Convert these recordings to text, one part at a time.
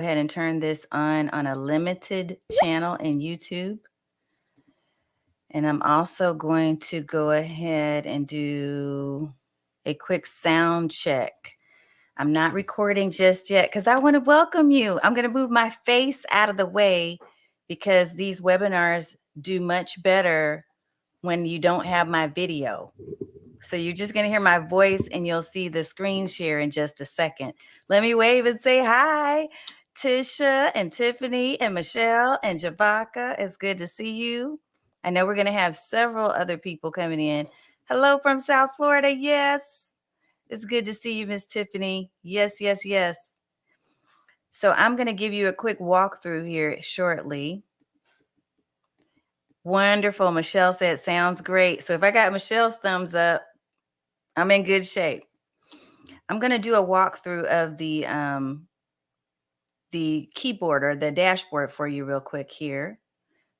ahead and turn this on a limited channel in YouTube. And I'm also going to go ahead and do a quick sound check. I'm not recording just yet because I want to welcome you. I'm going to move my face out of the way because these webinars do much better when you don't have my video. So you're just going to hear my voice and you'll see the screen share in just a second. Let me wave and say hi, Tisha and Tiffany and Michelle and Javaka. It's good to see you. I know we're going to have several other people coming in. Hello from South Florida. Yes. It's good to see you, Miss Tiffany. Yes, yes, yes. So I'm going to give you a quick walkthrough here shortly. Wonderful. Michelle said, sounds great. So if I got Michelle's thumbs up, I'm in good shape. I'm going to do a walkthrough of the keyboard or the dashboard for you real quick here.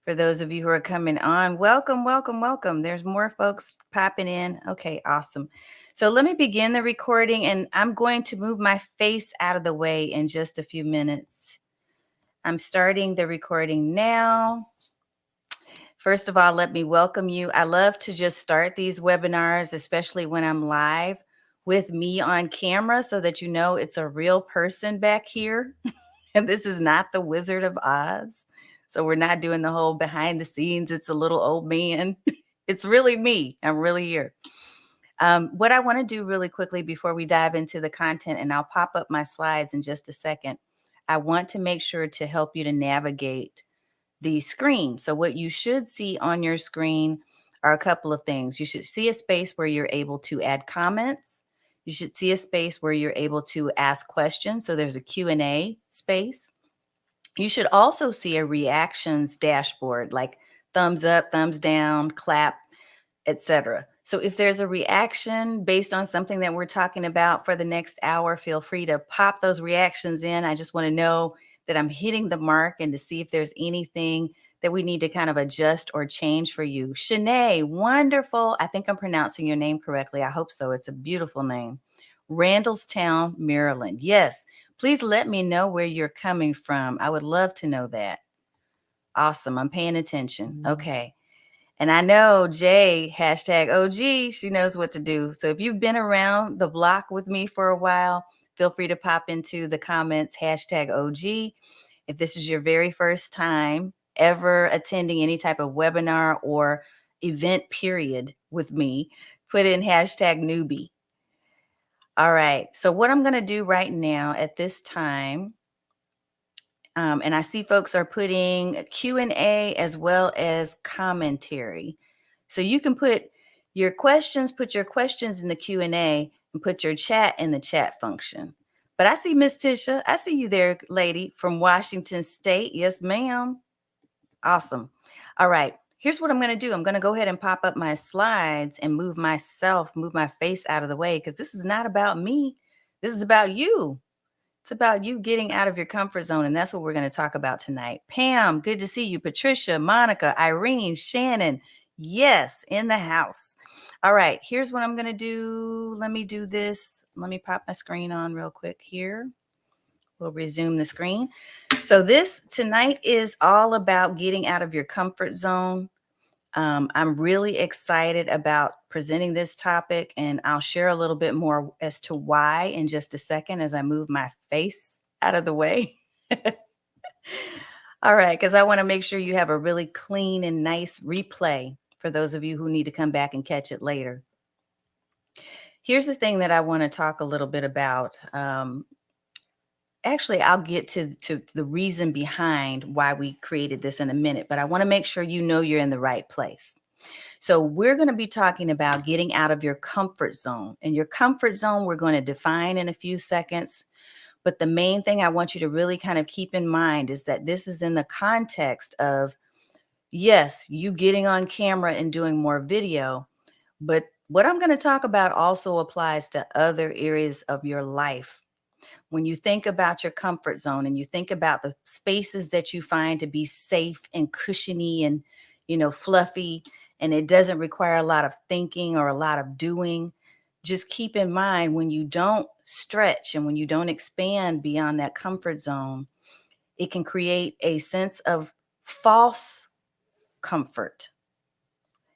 For those of you who are coming on, welcome, welcome, welcome. There's more folks popping in. Okay, awesome. So let me begin the recording, and I'm going to move my face out of the way in just a few minutes. I'm starting the recording now. First of all, let me welcome you. I love to just start these webinars, especially when I'm live, with me on camera so that you know it's a real person back here. And this is not the Wizard of Oz. So we're not doing the whole behind the scenes. It's a little old man. It's really me. I'm really here. What I want to do really quickly before we dive into the content, and I'll pop up my slides in just a second, I want to make sure to help you to navigate the screen. So what you should see on your screen are a couple of things. You should see a space where you're able to add comments. You should see a space where you're able to ask questions. So there's a Q&A space. You should also see a reactions dashboard, like thumbs up, thumbs down, clap, etc. So if there's a reaction based on something that we're talking about for the next hour, feel free to pop those reactions in. I just want to know that I'm hitting the mark and to see if there's anything that we need to kind of adjust or change for you. Shanae, wonderful. I think I'm pronouncing your name correctly. I hope so. It's a beautiful name. Randallstown, Maryland. Yes, please let me know where you're coming from. I would love to know that. Awesome. I'm paying attention. Okay. And I know Jay, hashtag OG, she knows what to do. So if you've been around the block with me for a while, feel free to pop into the comments, hashtag OG. If this is your very first time ever attending any type of webinar or event period with me, put in hashtag newbie. All right. So what I'm going to do right now at this time, and I see folks are putting Q&A as well as commentary. So you can put your questions in the Q&A and put your chat in the chat function. But I see Miss Tisha. I see you there, lady from Washington State. Yes, ma'am. Awesome. All right. Here's what I'm going to do. I'm going to go ahead and pop up my slides and move my face out of the way because this is not about me. This is about you. It's about you getting out of your comfort zone, and that's what we're going to talk about tonight. Pam, good to see you. Patricia, Monica, Irene, Shannon, yes, in the house. All right, here's what I'm going to do. Let me do this. Let me pop my screen on real quick here. We'll resume the screen. So this tonight is all about getting out of your comfort zone. I'm really excited about presenting this topic, and I'll share a little bit more as to why in just a second as I move my face out of the way. All right, because I want to make sure you have a really clean and nice replay for those of you who need to come back and catch it later. Here's the thing that I want to talk a little bit about. Actually, I'll get to the reason behind why we created this in a minute, but I want to make sure you know you're in the right place. So we're going to be talking about getting out of your comfort zone. And your comfort zone, we're going to define in a few seconds. But the main thing I want you to really kind of keep in mind is that this is in the context of, yes, you getting on camera and doing more video. But what I'm going to talk about also applies to other areas of your life. When you think about your comfort zone and you think about the spaces that you find to be safe and cushiony and, fluffy, and it doesn't require a lot of thinking or a lot of doing, just keep in mind when you don't stretch and when you don't expand beyond that comfort zone, It can create a sense of false comfort.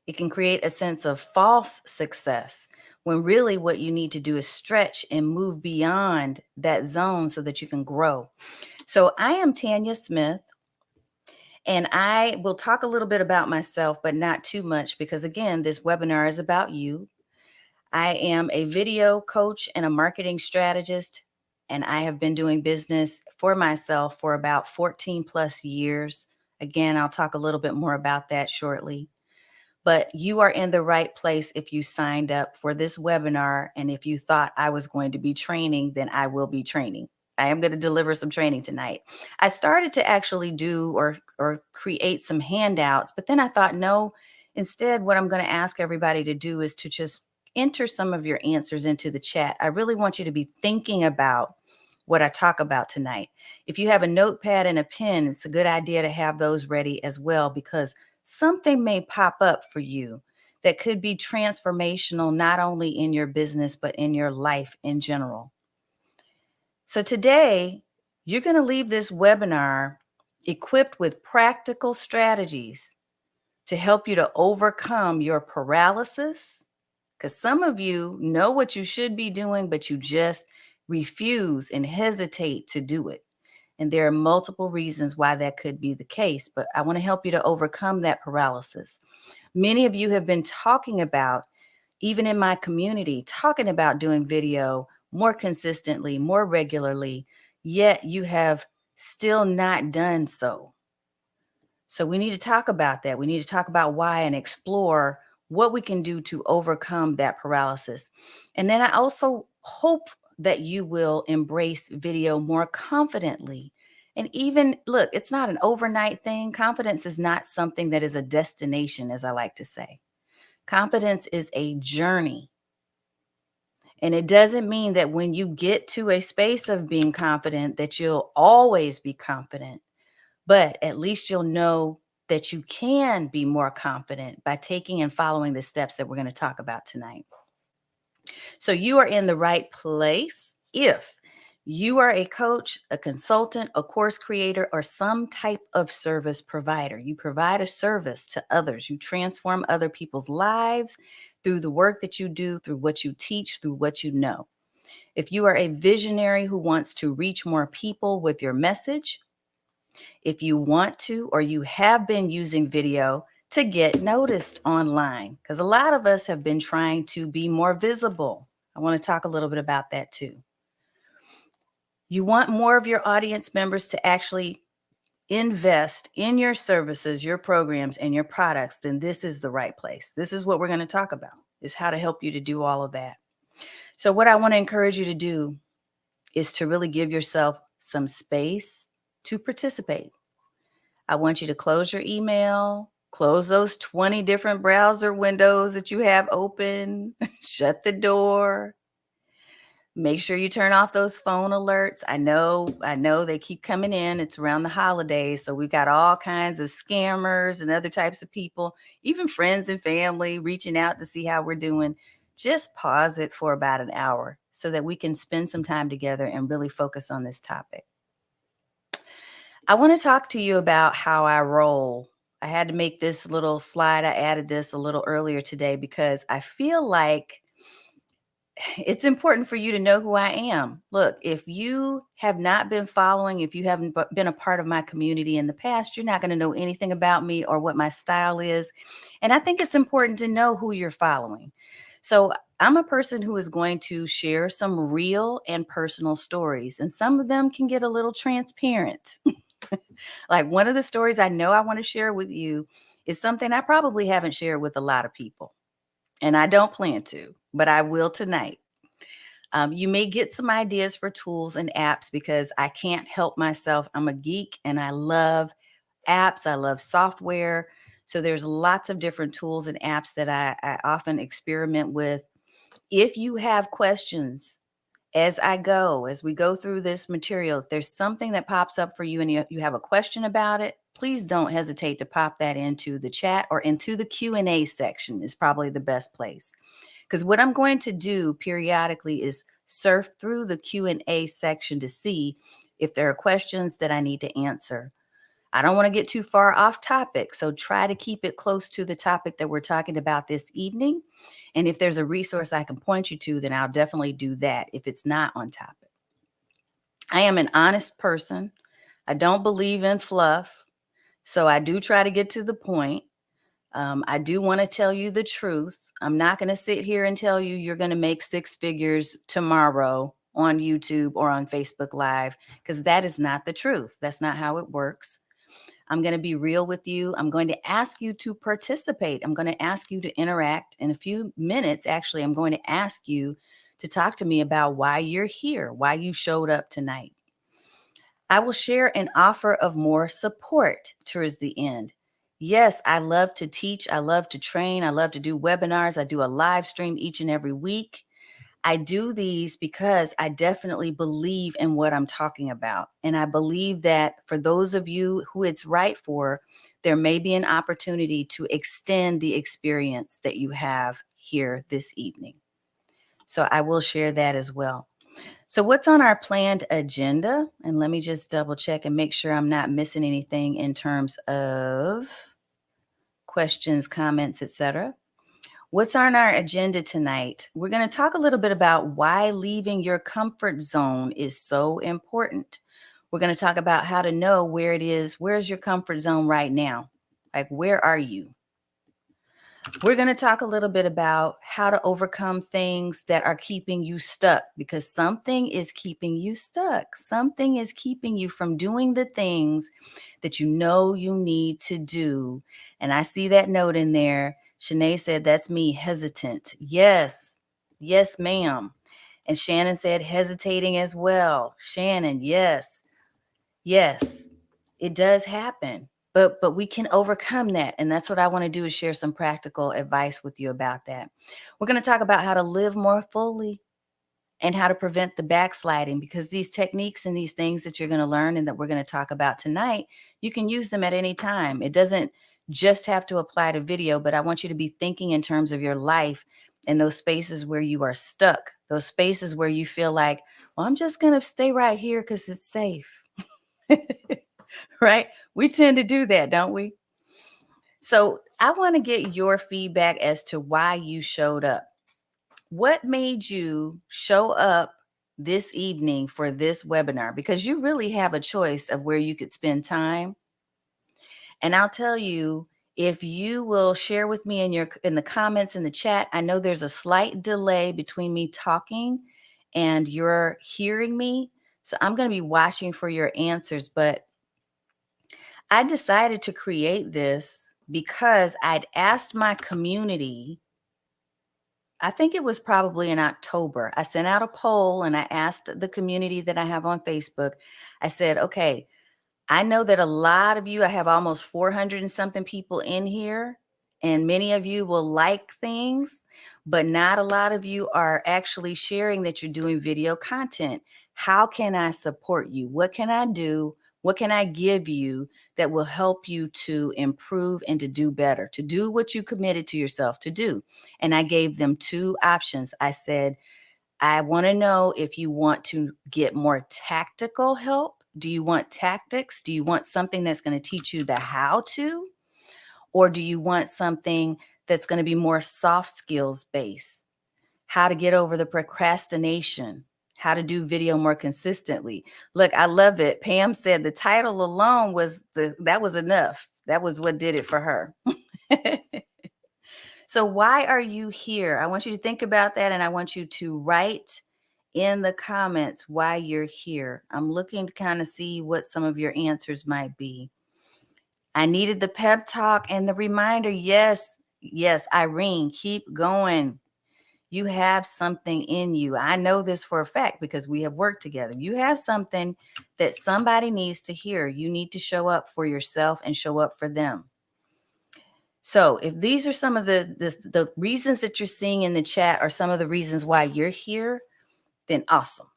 It can create a sense of false success when really what you need to do is stretch and move beyond that zone so that you can grow. So I am Tanya Smith, and I will talk a little bit about myself, but not too much because, again, this webinar is about you. I am a video coach and a marketing strategist, and I have been doing business for myself for about 14 plus years. Again, I'll talk a little bit more about that shortly. But you are in the right place if you signed up for this webinar. And if you thought I was going to be training, then I will be training. I am going to deliver some training tonight. I started to actually do or create some handouts, but then I thought, no, instead, what I'm going to ask everybody to do is to just enter some of your answers into the chat. I really want you to be thinking about what I talk about tonight. If you have a notepad and a pen, it's a good idea to have those ready as well, because something may pop up for you that could be transformational, not only in your business, but in your life in general. So today, you're going to leave this webinar equipped with practical strategies to help you to overcome your paralysis, because some of you know what you should be doing, but you just refuse and hesitate to do it. And there are multiple reasons why that could be the case, but I want to help you to overcome that paralysis. Many of you have been talking about, even in my community, talking about doing video more consistently, more regularly, yet you have still not done so. So we need to talk about that. We need to talk about why and explore what we can do to overcome that paralysis. And then I also hope that you will embrace video more confidently. And even look, it's not an overnight thing. Confidence is not something that is a destination, as I like to say. Confidence is a journey. And it doesn't mean that when you get to a space of being confident that you'll always be confident, but at least you'll know that you can be more confident by taking and following the steps that we're going to talk about tonight. So you are in the right place if you are a coach, a consultant, a course creator, or some type of service provider. You provide a service to others. You transform other people's lives through the work that you do, through what you teach, through what you know. If you are a visionary who wants to reach more people with your message, if you want to or you have been using video to get noticed online, because a lot of us have been trying to be more visible. I want to talk a little bit about that too. You want more of your audience members to actually invest in your services, your programs, and your products, then this is the right place. This is what we're going to talk about, is how to help you to do all of that. So what I want to encourage you to do is to really give yourself some space to participate. I want you to close your email, close those 20 different browser windows that you have open, shut the door. Make sure you turn off those phone alerts. I know they keep coming in. It's around the holidays, so we've got all kinds of scammers and other types of people, even friends and family reaching out to see how we're doing. Just pause it for about an hour so that we can spend some time together and really focus on this topic. I want to talk to you about how I roll. I had to make this little slide. I added this a little earlier today because I feel like it's important for you to know who I am. Look, if you have not been following, if you haven't been a part of my community in the past, you're not going to know anything about me or what my style is. And I think it's important to know who you're following. So I'm a person who is going to share some real and personal stories, and some of them can get a little transparent. Like one of the stories I know I want to share with you is something I probably haven't shared with a lot of people. And I don't plan to, but I will tonight. You may get some ideas for tools and apps because I can't help myself. I'm a geek and I love apps. I love software. So there's lots of different tools and apps that I often experiment with. If you have questions as we go through this material, if there's something that pops up for you and you have a question about it, please don't hesitate to pop that into the chat or into the Q&A section is probably the best place. Because what I'm going to do periodically is surf through the Q&A section to see if there are questions that I need to answer. I don't want to get too far off topic, so try to keep it close to the topic that we're talking about this evening. And if there's a resource I can point you to, then I'll definitely do that if it's not on topic. I am an honest person. I don't believe in fluff, so I do try to get to the point. I do want to tell you the truth. I'm not going to sit here and tell you you're going to make six figures tomorrow on YouTube or on Facebook Live, because that is not the truth. That's not how it works. I'm going to be real with you. I'm going to ask you to participate. I'm going to ask you to interact. In a few minutes, actually, I'm going to ask you to talk to me about why you're here, why you showed up tonight. I will share an offer of more support towards the end. Yes, I love to teach. I love to train. I love to do webinars. I do a live stream each and every week. I do these because I definitely believe in what I'm talking about. And I believe that for those of you who it's right for, there may be an opportunity to extend the experience that you have here this evening. So I will share that as well. So what's on our planned agenda? And let me just double check and make sure I'm not missing anything in terms of questions, comments, etc. What's on our agenda tonight? We're going to talk a little bit about why leaving your comfort zone is so important. We're going to talk about how to know where it is. Where's your comfort zone right now? Like, where are you? We're going to talk a little bit about how to overcome things that are keeping you stuck, because something is keeping you stuck. Something is keeping you from doing the things that you know you need to do. And I see that note in there. Shanae said, that's me, hesitant. Yes. Yes, ma'am. And Shannon said, hesitating as well. Shannon, yes. Yes, it does happen. But we can overcome that. And that's what I want to do, is share some practical advice with you about that. We're going to talk about how to live more fully and how to prevent the backsliding, because these techniques and these things that you're going to learn and that we're going to talk about tonight, you can use them at any time. It doesn't just have to apply to video, but I want you to be thinking in terms of your life and those spaces where you are stuck, those spaces where you feel like, well, I'm just going to stay right here because it's safe. Right? We tend to do that, don't we? So I want to get your feedback as to why you showed up. What made you show up this evening for this webinar? Because you really have a choice of where you could spend time. And I'll tell you, if you will share with me in the comments in the chat, I know there's a slight delay between me talking and you're hearing me. So I'm going to be watching for your answers, but I decided to create this because I'd asked my community, I think it was probably in October. I sent out a poll and I asked the community that I have on Facebook. I said, okay, I know that a lot of you, I have almost 400 and something people in here, and many of you will like things, but not a lot of you are actually sharing that you're doing video content. How can I support you? What can I do? What can I give you that will help you to improve and to do better, to do what you committed to yourself to do? And I gave them two options. I said, I want to know if you want to get more tactical help. Do you want tactics? Do you want something that's going to teach you the how to? Or do you want something that's going to be more soft skills based? How to get over the procrastination, how to do video more consistently. Look, I love it. Pam said the title alone that was enough. That was what did it for her. So why are you here? I want you to think about that, and I want you to write in the comments why you're here. I'm looking to kind of see what some of your answers might be. I needed the pep talk and the reminder. Yes, yes, Irene, keep going. You have something in you. I know this for a fact because we have worked together. You have something that somebody needs to hear. You need to show up for yourself and show up for them. So if these are some of the reasons that you're seeing in the chat are some of the reasons why you're here, then awesome.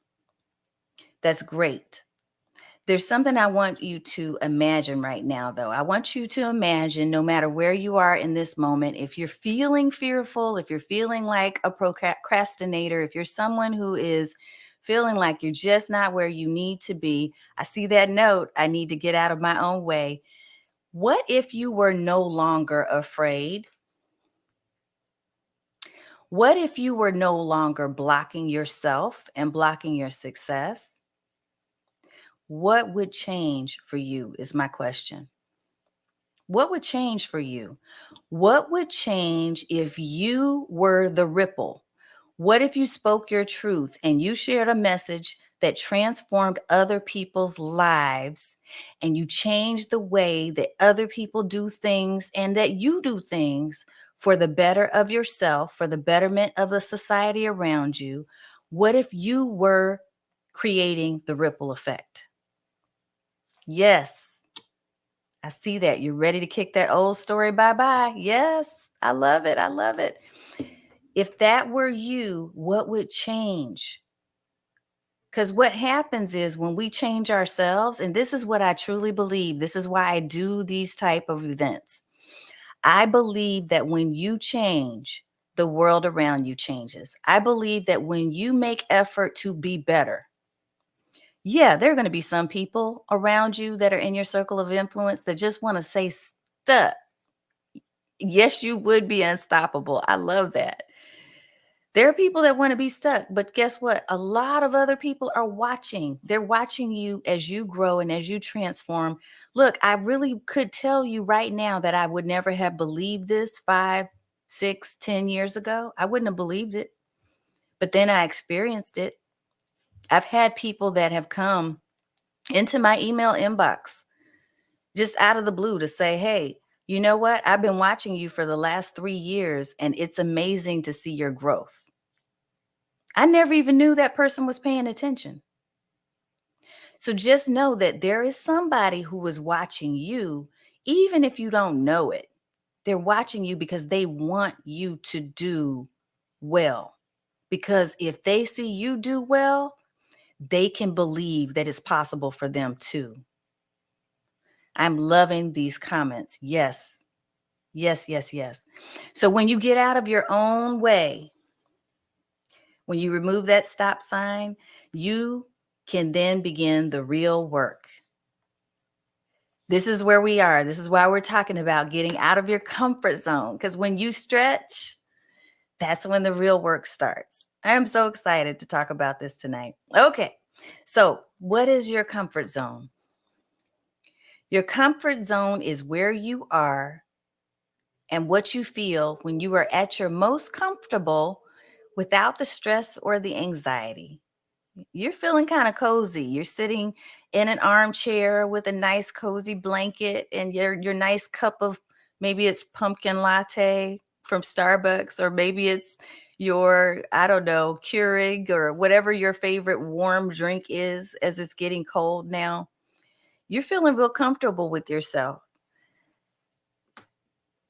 That's great. There's something I want you to imagine right now, though. I want you to imagine, no matter where you are in this moment, if you're feeling fearful, if you're feeling like a procrastinator, if you're someone who is feeling like you're just not where you need to be, I see that note. I need to get out of my own way. What if you were no longer afraid? What if you were no longer blocking yourself and blocking your success? What would change for you is my question. What would change for you? What would change if you were the ripple? What if you spoke your truth and you shared a message that transformed other people's lives and you changed the way that other people do things and that you do things for the better of yourself, for the betterment of the society around you? What if you were creating the ripple effect? Yes. I see that. You're ready to kick that old story bye-bye. Yes, I love it. I love it. If that were you, what would change? Because what happens is when we change ourselves, and this is what I truly believe, this is why I do these type of events. I believe that when you change, the world around you changes. I believe that when you make effort to be better, yeah, there are going to be some people around you that are in your circle of influence that just want to say stuff. Yes, you would be unstoppable. I love that. There are people that want to be stuck, but guess what? A lot of other people are watching. They're watching you as you grow and as you transform. Look, I really could tell you right now that I would never have believed this 5, 6, 10 years ago. I wouldn't have believed it. But then I experienced it. I've had people that have come into my email inbox just out of the blue to say, hey, you know what? I've been watching you for the last 3 years and it's amazing to see your growth. I never even knew that person was paying attention. So just know that there is somebody who is watching you, even if you don't know it. They're watching you because they want you to do well. Because if they see you do well, they can believe that it's possible for them too. I'm loving these comments. Yes. Yes, yes, yes. So when you get out of your own way, when you remove that stop sign, you can then begin the real work. This is where we are. This is why we're talking about getting out of your comfort zone. Because when you stretch, that's when the real work starts. I am so excited to talk about this tonight. Okay. So, what is your comfort zone? Your comfort zone is where you are and what you feel when you are at your most comfortable without the stress or the anxiety. You're feeling kind of cozy. You're sitting in an armchair with a nice cozy blanket and your nice cup of, maybe it's pumpkin latte from Starbucks, or maybe it's your, I don't know, Keurig or whatever your favorite warm drink is as it's getting cold now. You're feeling real comfortable with yourself.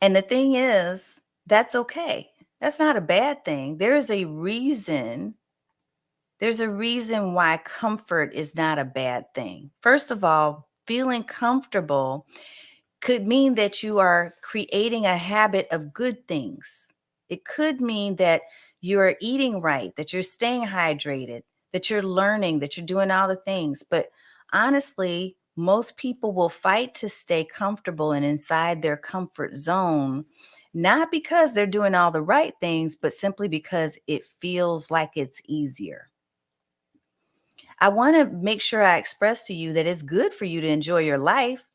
And the thing is, that's okay. That's not a bad thing. There's a reason why comfort is not a bad thing. First of all, feeling comfortable could mean that you are creating a habit of good things. It could mean that you're eating right, that you're staying hydrated, that you're learning, that you're doing all the things. But honestly, most people will fight to stay comfortable and inside their comfort zone, not because they're doing all the right things, but simply because it feels like it's easier. I want to make sure I express to you that it's good for you to enjoy your life.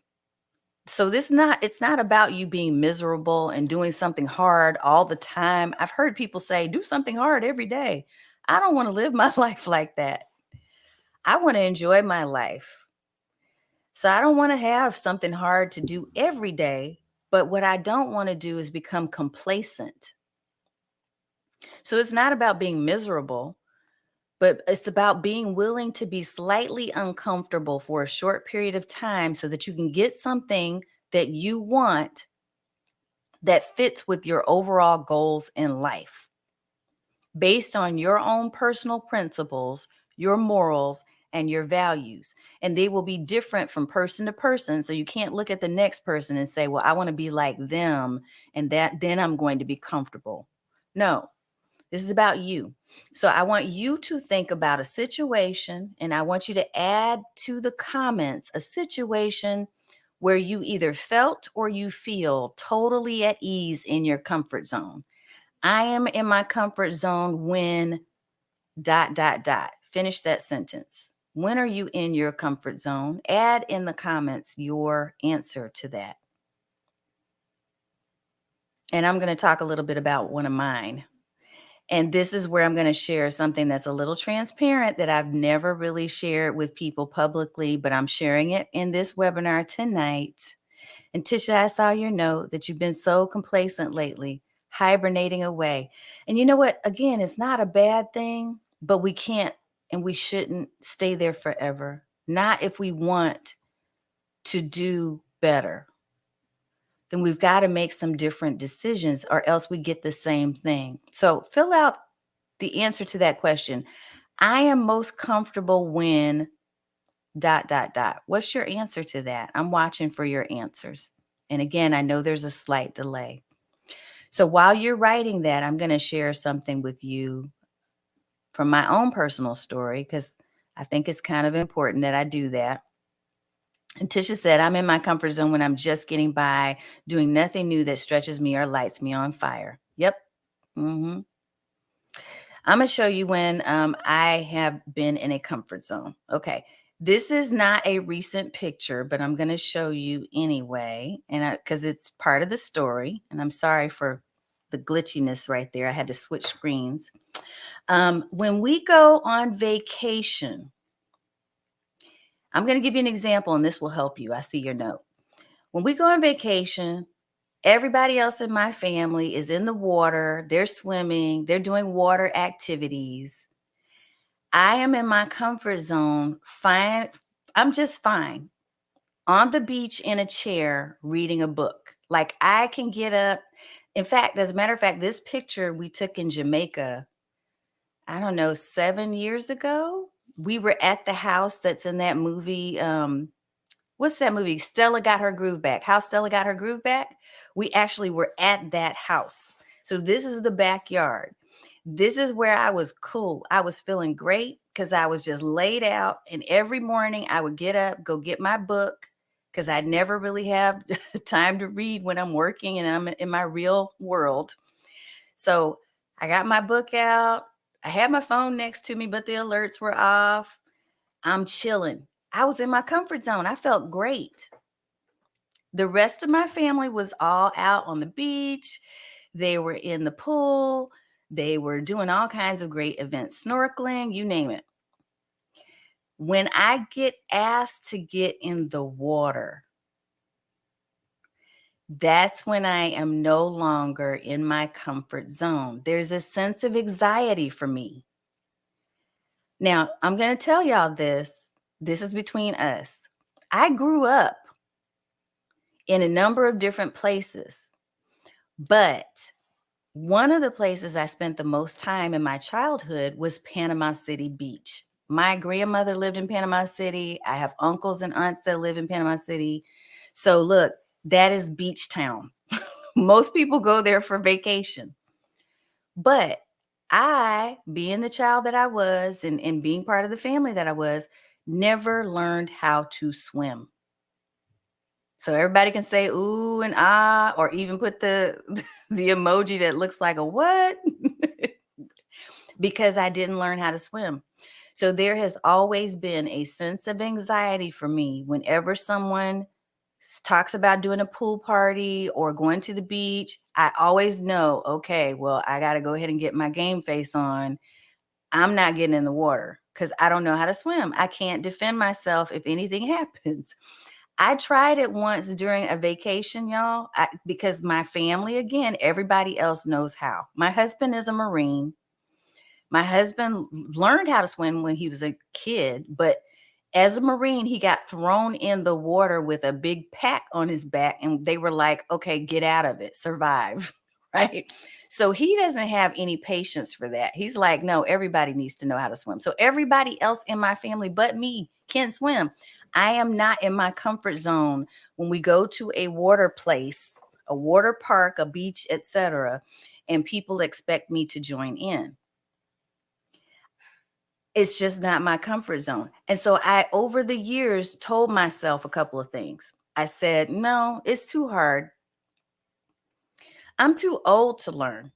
So it's not about you being miserable and doing something hard all the time. I've heard people say, do something hard every day. I don't want to live my life like that. I want to enjoy my life. So I don't want to have something hard to do every day. But what I don't want to do is become complacent. So it's not about being miserable, but it's about being willing to be slightly uncomfortable for a short period of time so that you can get something that you want that fits with your overall goals in life based on your own personal principles, your morals, and your values. And they will be different from person to person. So you can't look at the next person and say, well, I want to be like them, and that then I'm going to be comfortable. No, this is about you. So I want you to think about a situation, and I want you to add to the comments a situation where you either felt or you feel totally at ease in your comfort zone. I am in my comfort zone when ... Finish that sentence. When are you in your comfort zone? Add in the comments your answer to that. And I'm going to talk a little bit about one of mine. And this is where I'm going to share something that's a little transparent that I've never really shared with people publicly, but I'm sharing it in this webinar tonight. And Tisha, I saw your note that you've been so complacent lately, hibernating away. And you know what? Again, it's not a bad thing, but we can't and we shouldn't stay there forever. Not if we want to do better. Then we've got to make some different decisions, or else we get the same thing. So fill out the answer to that question. I am most comfortable when ... What's your answer to that? I'm watching for your answers. And again, I know there's a slight delay. So while you're writing that, I'm going to share something with you from my own personal story, because I think it's kind of important that I do that. And Tisha said, I'm in my comfort zone when I'm just getting by, doing nothing new that stretches me or lights me on fire. Yep. Mm-hmm. I'm going to show you when I have been in a comfort zone. Okay. This is not a recent picture, but I'm going to show you anyway, and because it's part of the story. And I'm sorry for the glitchiness right there. I had to switch screens. When we go on vacation, I'm going to give you an example, and this will help you. I see your note. When we go on vacation, everybody else in my family is in the water. They're swimming. They're doing water activities. I am in my comfort zone, fine. I'm just fine on the beach in a chair reading a book. Like I can get up. In fact, as a matter of fact, this picture we took in Jamaica, I don't know, 7 years ago. We were at the house that's in that movie. What's that movie? Stella Got Her Groove Back. How Stella Got Her Groove Back? We actually were at that house. So this is the backyard. This is where I was cool. I was feeling great because I was just laid out. And every morning I would get up, go get my book, because I never really have time to read when I'm working and I'm in my real world. So I got my book out. I had my phone next to me, but the alerts were off. I'm chilling. I was in my comfort zone. I felt great. The rest of my family was all out on the beach. They were in the pool. They were doing all kinds of great events, snorkeling, you name it. When I get asked to get in the water, that's when I am no longer in my comfort zone. There's a sense of anxiety for me. Now, I'm going to tell y'all this. This is between us. I grew up in a number of different places, but one of the places I spent the most time in my childhood was Panama City Beach. My grandmother lived in Panama City. I have uncles and aunts that live in Panama City. So look, that is beach town. Most people go there for vacation. But I, being the child that I was and being part of the family that I was, never learned how to swim. So everybody can say ooh and ah, or even put the emoji that looks like a what? Because I didn't learn how to swim. So there has always been a sense of anxiety for me whenever someone talks about doing a pool party or going to the beach. I always know, okay, well, I got to go ahead and get my game face on. I'm not getting in the water because I don't know how to swim. I can't defend myself if anything happens. I tried it once during a vacation, y'all, because my family, again, everybody else knows how. My husband is a Marine. My husband learned how to swim when he was a kid, but as a Marine, he got thrown in the water with a big pack on his back, and they were like, okay, get out of it, survive. right? So he doesn't have any patience for that. He's like, no, everybody needs to know how to swim. So everybody else in my family but me can swim. I am not in my comfort zone when we go to a water place, a water park, a beach, etc., and people expect me to join in. It's just not my comfort zone. And so I, over the years, told myself a couple of things. I said, no, it's too hard. I'm too old to learn.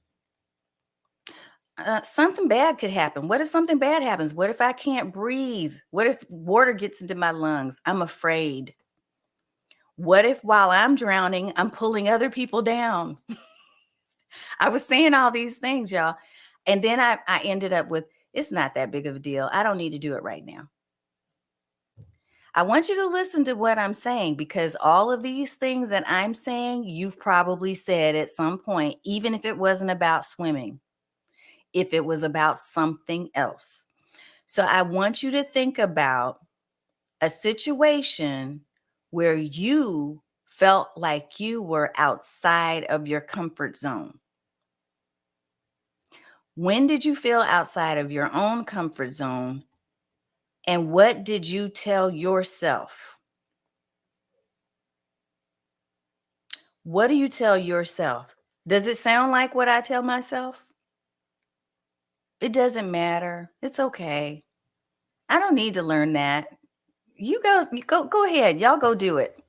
Something bad could happen. What if something bad happens? What if I can't breathe? What if water gets into my lungs? I'm afraid. What if while I'm drowning, I'm pulling other people down? I was saying all these things, y'all. And then I ended up with, it's not that big of a deal. I don't need to do it right now. I want you to listen to what I'm saying, because all of these things that I'm saying, you've probably said at some point, even if it wasn't about swimming, if it was about something else. So I want you to think about a situation where you felt like you were outside of your comfort zone. When did you feel outside of your own comfort zone? And what did you tell yourself? What do you tell yourself? Does it sound like what I tell myself? It doesn't matter. It's okay. I don't need to learn that. You go ahead. Y'all go do it.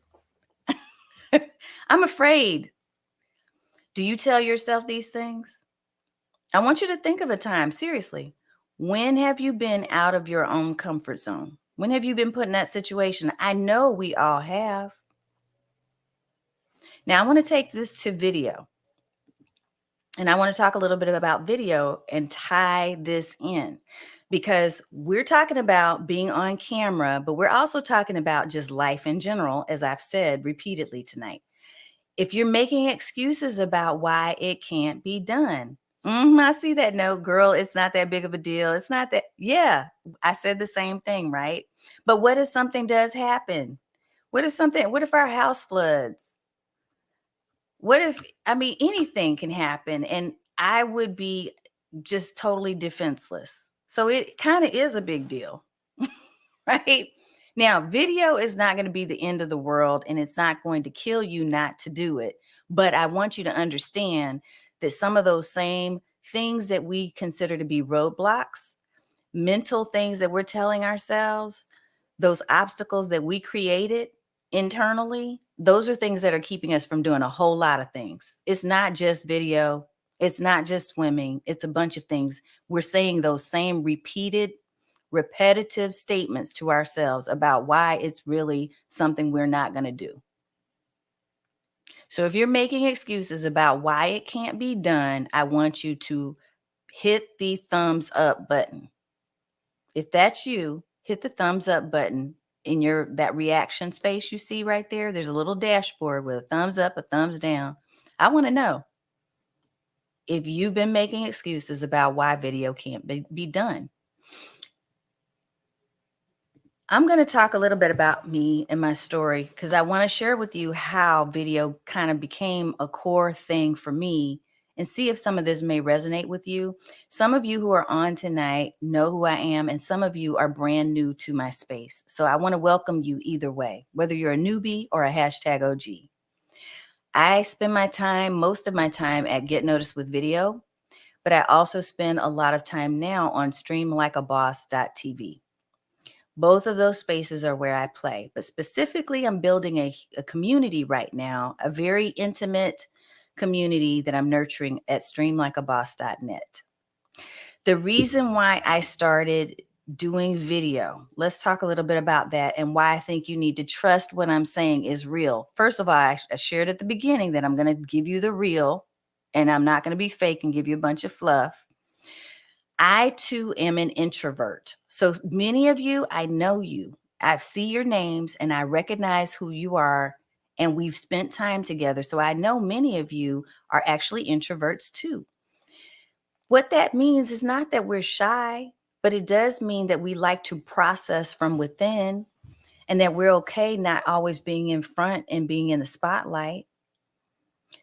I'm afraid. Do you tell yourself these things? I want you to think of a time, seriously. When have you been out of your own comfort zone? When have you been put in that situation? I know we all have. Now, I want to take this to video. And I want to talk a little bit about video and tie this in, because we're talking about being on camera, but we're also talking about just life in general, as I've said repeatedly tonight. If you're making excuses about why it can't be done, I see that note, girl, it's not that big of a deal. It's not that. Yeah, I said the same thing, right? But what if something does happen? What if our house floods? What if, I mean, anything can happen and I would be just totally defenseless. So it kind of is a big deal, right? Now, video is not going to be the end of the world and it's not going to kill you not to do it. But I want you to understand that some of those same things that we consider to be roadblocks, mental things that we're telling ourselves, those obstacles that we created internally, those are things that are keeping us from doing a whole lot of things. It's not just video. It's not just swimming. It's a bunch of things. We're saying those same repeated, repetitive statements to ourselves about why it's really something we're not going to do. So if you're making excuses about why it can't be done, I want you to hit the thumbs up button. If that's you, hit the thumbs up button in that reaction space you see right there. There's a little dashboard with a thumbs up, a thumbs down. I want to know if you've been making excuses about why video can't be done. I'm going to talk a little bit about me and my story because I want to share with you how video kind of became a core thing for me and see if some of this may resonate with you. Some of you who are on tonight know who I am, and some of you are brand new to my space. So I want to welcome you either way, whether you're a newbie or a hashtag OG. I spend most of my time at Get Noticed with Video, but I also spend a lot of time now on streamlikeaboss.tv. Both of those spaces are where I play, but specifically I'm building a community right now, a very intimate community that I'm nurturing at streamlikeaboss.net. The reason why I started doing video, let's talk a little bit about that and why I think you need to trust what I'm saying is real. First of all, I shared at the beginning that I'm going to give you the real and I'm not going to be fake and give you a bunch of fluff. I too am an introvert. So many of you, I know you. I see your names and I recognize who you are, and we've spent time together. So I know many of you are actually introverts too. What that means is not that we're shy, but it does mean that we like to process from within and that we're okay not always being in front and being in the spotlight.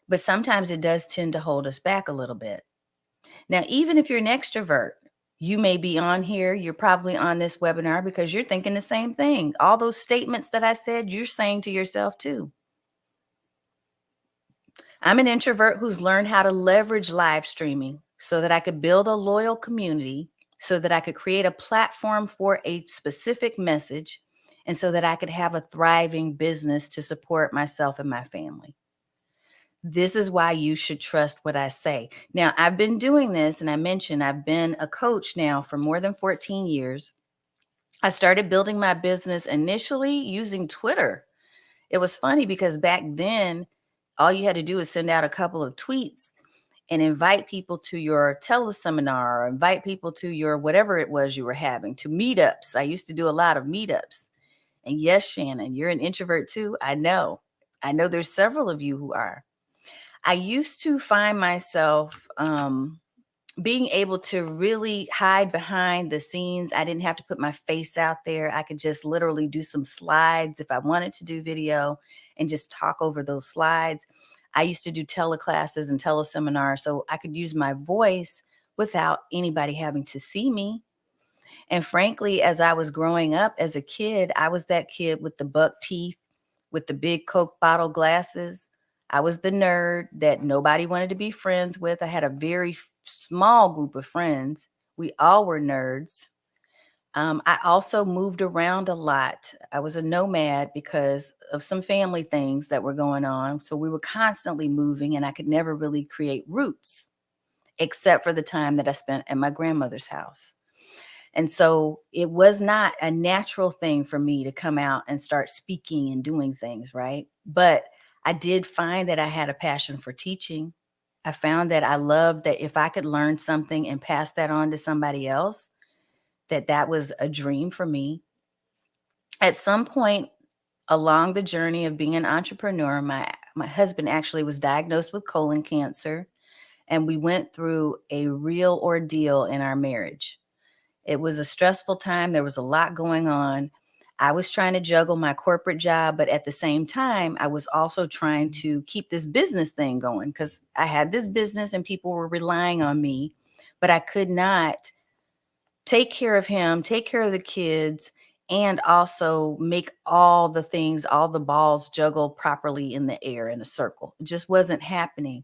But sometimes it does tend to hold us back a little bit. Now, even if you're an extrovert, you may be on here, you're probably on this webinar because you're thinking the same thing. All those statements that I said, you're saying to yourself too. I'm an introvert who's learned how to leverage live streaming so that I could build a loyal community, so that I could create a platform for a specific message, and so that I could have a thriving business to support myself and my family. This is why you should trust what I say. Now, I've been doing this, and I mentioned I've been a coach now for more than 14 years. I started building my business initially using Twitter. It was funny because back then, all you had to do is send out a couple of tweets and invite people to your teleseminar or invite people to your whatever it was you were having, to meetups. I used to do a lot of meetups. And yes, Shannon, you're an introvert too. I know. I know there's several of you who are. I used to find myself being able to really hide behind the scenes. I didn't have to put my face out there. I could just literally do some slides if I wanted to do video and just talk over those slides. I used to do teleclasses and teleseminars, so I could use my voice without anybody having to see me. And frankly, as I was growing up as a kid, I was that kid with the buck teeth, with the big Coke bottle glasses. I was the nerd that nobody wanted to be friends with. I had a very small group of friends. We all were nerds. I also moved around a lot. I was a nomad because of some family things that were going on. So we were constantly moving, and I could never really create roots, except for the time that I spent at my grandmother's house. And so it was not a natural thing for me to come out and start speaking and doing things, right? But I did find that I had a passion for teaching. I found that I loved that if I could learn something and pass that on to somebody else, that was a dream for me. At some point along the journey of being an entrepreneur, my husband actually was diagnosed with colon cancer, and we went through a real ordeal in our marriage. It was a stressful time. There was a lot going on. I was trying to juggle my corporate job, but at the same time, I was also trying to keep this business thing going because I had this business and people were relying on me, but I could not take care of him, take care of the kids, and also make all the things, all the balls juggle properly in the air in a circle. It just wasn't happening.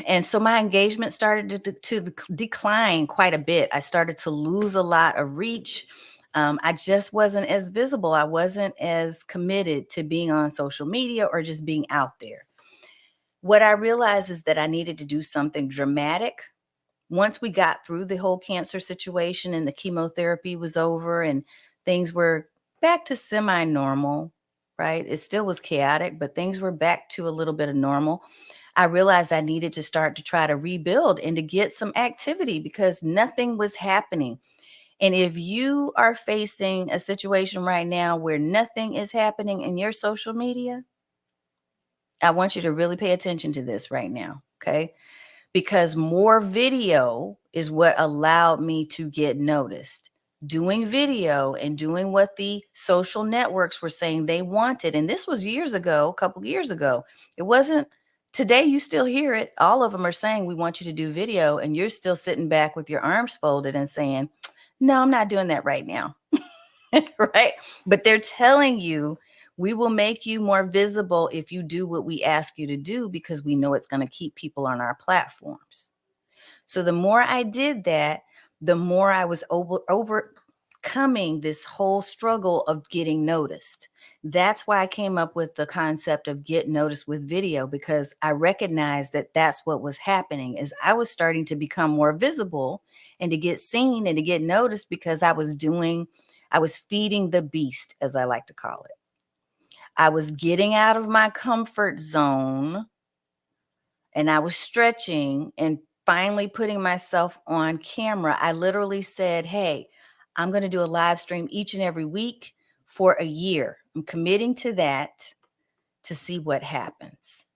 And so my engagement started to decline quite a bit. I started to lose a lot of reach. I just wasn't as visible. I wasn't as committed to being on social media or just being out there. What I realized is that I needed to do something dramatic. Once we got through the whole cancer situation and the chemotherapy was over and things were back to semi-normal, right? It still was chaotic, but things were back to a little bit of normal. I realized I needed to start to try to rebuild and to get some activity because nothing was happening. And if you are facing a situation right now where nothing is happening in your social media, I want you to really pay attention to this right now, okay? Because more video is what allowed me to get noticed. Doing video and doing what the social networks were saying they wanted. And this was years ago, a couple years ago. It wasn't today, you still hear it. All of them are saying, we want you to do video. And you're still sitting back with your arms folded and saying, no, I'm not doing that right now. Right? But they're telling you, we will make you more visible if you do what we ask you to do because we know it's going to keep people on our platforms. So the more I did that, the more I was overcoming this whole struggle of getting noticed. That's why I came up with the concept of get noticed with video, because I recognized that that's what was happening is I was starting to become more visible and to get seen and to get noticed because I was feeding the beast, as I like to call it. I was getting out of my comfort zone and I was stretching and finally putting myself on camera. I literally said, hey, I'm going to do a live stream each and every week for a year. I'm committing to that to see what happens.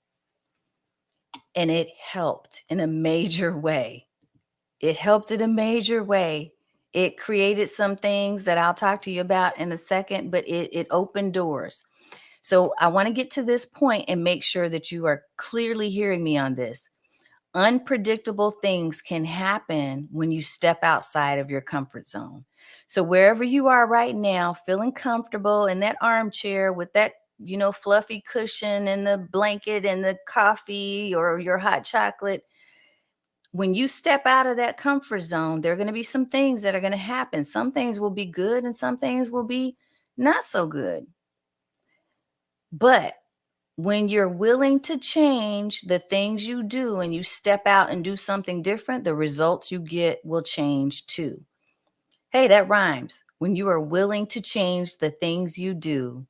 And it helped in a major way. It helped in a major way. It created some things that I'll talk to you about in a second, but it opened doors. So I want to get to this point and make sure that you are clearly hearing me on this. Unpredictable things can happen when you step outside of your comfort zone. So wherever you are right now, feeling comfortable in that armchair with that, fluffy cushion and the blanket and the coffee or your hot chocolate, when you step out of that comfort zone, there are going to be some things that are going to happen. Some things will be good and some things will be not so good. But when you're willing to change the things you do and you step out and do something different, the results you get will change too. Hey, that rhymes. When you are willing to change the things you do,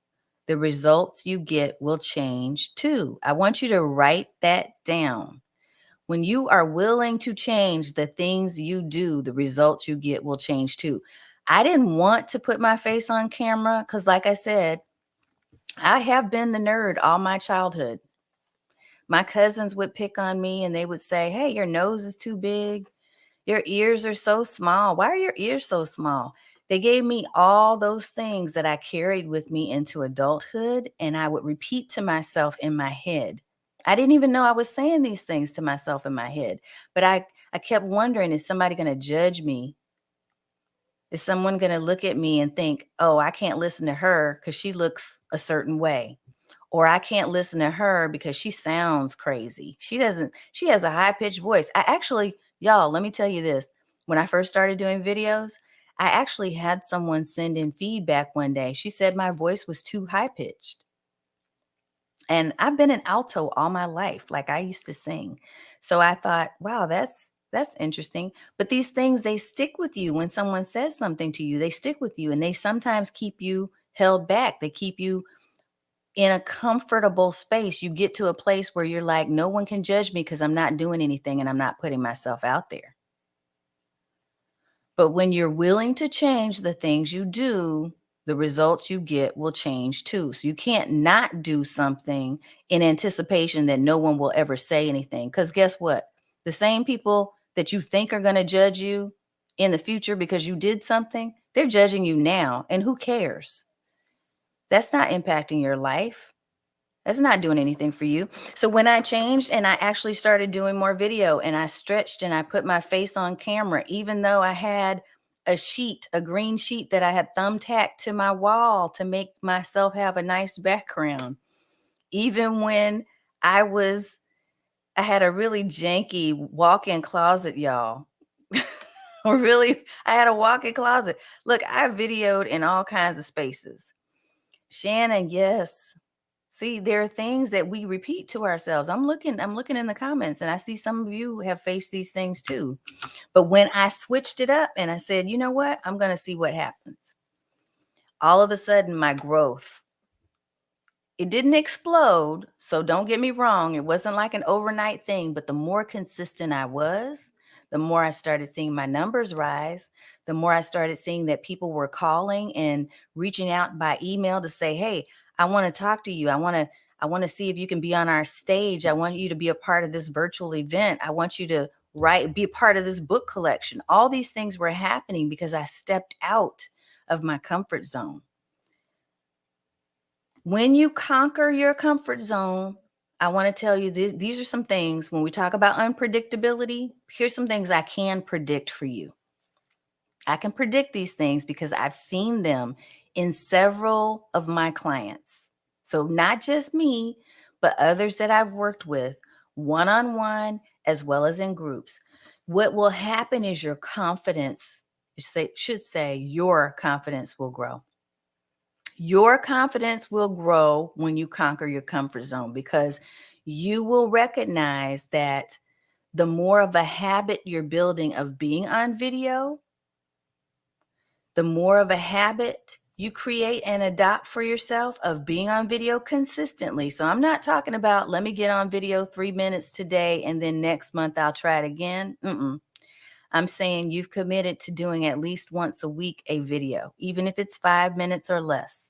the results you get will change too. I want you to write that down. When you are willing to change the things you do, the results you get will change too. I didn't want to put my face on camera because, like I said, I have been the nerd all my childhood. My cousins would pick on me and they would say, "Hey, your nose is too big. Your ears are so small. Why are your ears so small?" They gave me all those things that I carried with me into adulthood, and I would repeat to myself in my head. I didn't even know I was saying these things to myself in my head, but I kept wondering, is somebody going to judge me? Is someone going to look at me and think, "Oh, I can't listen to her because she looks a certain way"? Or I can't listen to her because she sounds crazy. She has a high pitched voice. Y'all, let me tell you this. When I first started doing videos, I actually had someone send in feedback one day. She said my voice was too high pitched. And I've been an alto all my life. Like, I used to sing. So I thought, wow, that's interesting. But these things, they stick with you. When someone says something to you, they stick with you and they sometimes keep you held back. They keep you in a comfortable space. You get to a place where you're like, no one can judge me because I'm not doing anything and I'm not putting myself out there. But when you're willing to change the things you do, the results you get will change too. So you can't not do something in anticipation that no one will ever say anything. Because guess what? The same people that you think are going to judge you in the future because you did something, they're judging you now. And who cares? That's not impacting your life. That's not doing anything for you. So when I changed and I actually started doing more video and I stretched and I put my face on camera, even though I had a green sheet that I had thumbtacked to my wall to make myself have a nice background. Even when I was, I had a really janky walk-in closet, y'all. Really, I had a walk-in closet. Look, I videoed in all kinds of spaces. Shannon, yes. See, there are things that we repeat to ourselves. I'm looking in the comments and I see some of you have faced these things too. But when I switched it up and I said, you know what? I'm going to see what happens. All of a sudden, my growth, it didn't explode. So don't get me wrong. It wasn't like an overnight thing, but the more consistent I was, the more I started seeing my numbers rise, the more I started seeing that people were calling and reaching out by email to say, "Hey, I want to talk to you. I want to see if you can be on our stage. I want you to be a part of this virtual event. I want you to be a part of this book collection." All these things were happening because I stepped out of my comfort zone. When you conquer your comfort zone, I want to tell you this, these are some things when we talk about unpredictability. Here's some things I can predict for you. I can predict these things because I've seen them in several of my clients. So not just me, but others that I've worked with one-on-one as well as in groups. What will happen is your confidence, should say your confidence will grow. Your confidence will grow when you conquer your comfort zone because you will recognize that the more of a habit you're building of being on video, the more of a habit you create and adopt for yourself of being on video consistently. So I'm not talking about, let me get on video 3 minutes today and then next month I'll try it again. I'm saying you've committed to doing at least once a week a video, even if it's 5 minutes or less.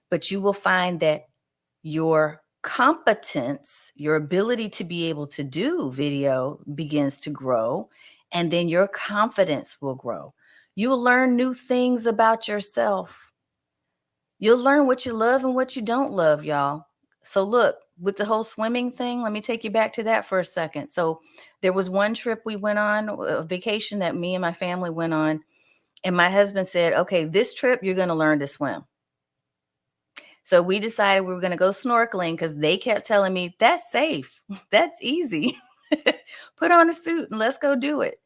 But you will find that your competence, your ability to be able to do video begins to grow, and then your confidence will grow. You will learn new things about yourself. You'll learn what you love and what you don't love, y'all. So look, with the whole swimming thing, let me take you back to that for a second. So there was one trip we went on, a vacation that me and my family went on, and my husband said, okay, this trip, you're going to learn to swim. So we decided we were going to go snorkeling because they kept telling me, that's safe. That's easy. Put on a suit and let's go do it.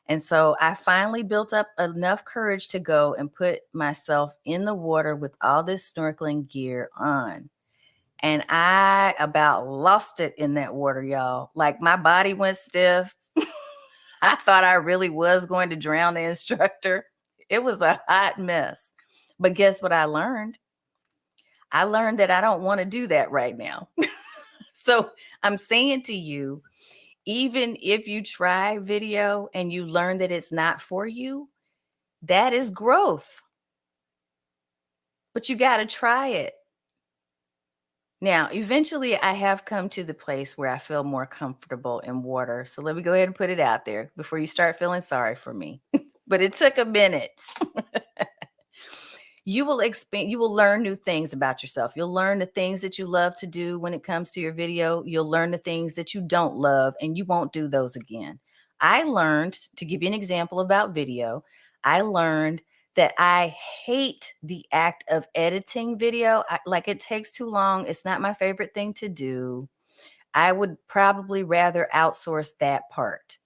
And so I finally built up enough courage to go and put myself in the water with all this snorkeling gear on. And I about lost it in that water, y'all. Like my body went stiff. I thought I really was going to drown the instructor. It was a hot mess. But guess what I learned? I learned that I don't want to do that right now. So I'm saying to you, even if you try video and you learn that it's not for you, that is growth. But you got to try it. Now, eventually, I have come to the place where I feel more comfortable in water. So let me go ahead and put it out there before you start feeling sorry for me. But it took a minute. You will expand, you will learn new things about yourself. You'll learn the things that you love to do when it comes to your video. You'll learn the things that you don't love, and you won't do those again. I learned, to give you an example about video, I learned that I hate the act of editing video. Like it takes too long. It's not my favorite thing to do. I would probably rather outsource that part.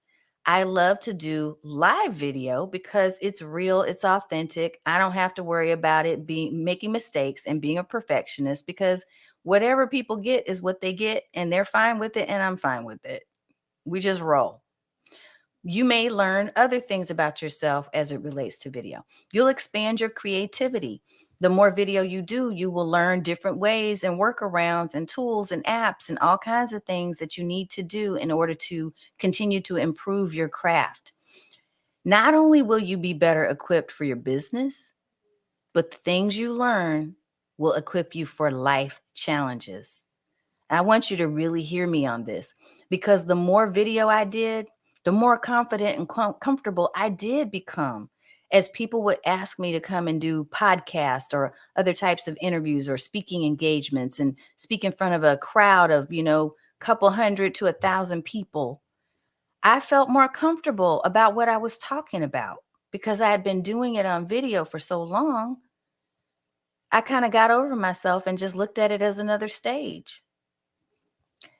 I love to do live video because it's real, it's authentic. I don't have to worry about it being making mistakes and being a perfectionist, because whatever people get is what they get and they're fine with it and I'm fine with it. We just roll. You may learn other things about yourself as it relates to video. You'll expand your creativity. The more video you do, you will learn different ways and workarounds and tools and apps and all kinds of things that you need to do in order to continue to improve your craft. Not only will you be better equipped for your business, but the things you learn will equip you for life challenges. I want you to really hear me on this, because the more video I did, the more confident and comfortable I did become, as people would ask me to come and do podcasts or other types of interviews or speaking engagements and speak in front of a crowd of, couple hundred to 1,000 people. I felt more comfortable about what I was talking about because I had been doing it on video for so long. I kind of got over myself and just looked at it as another stage.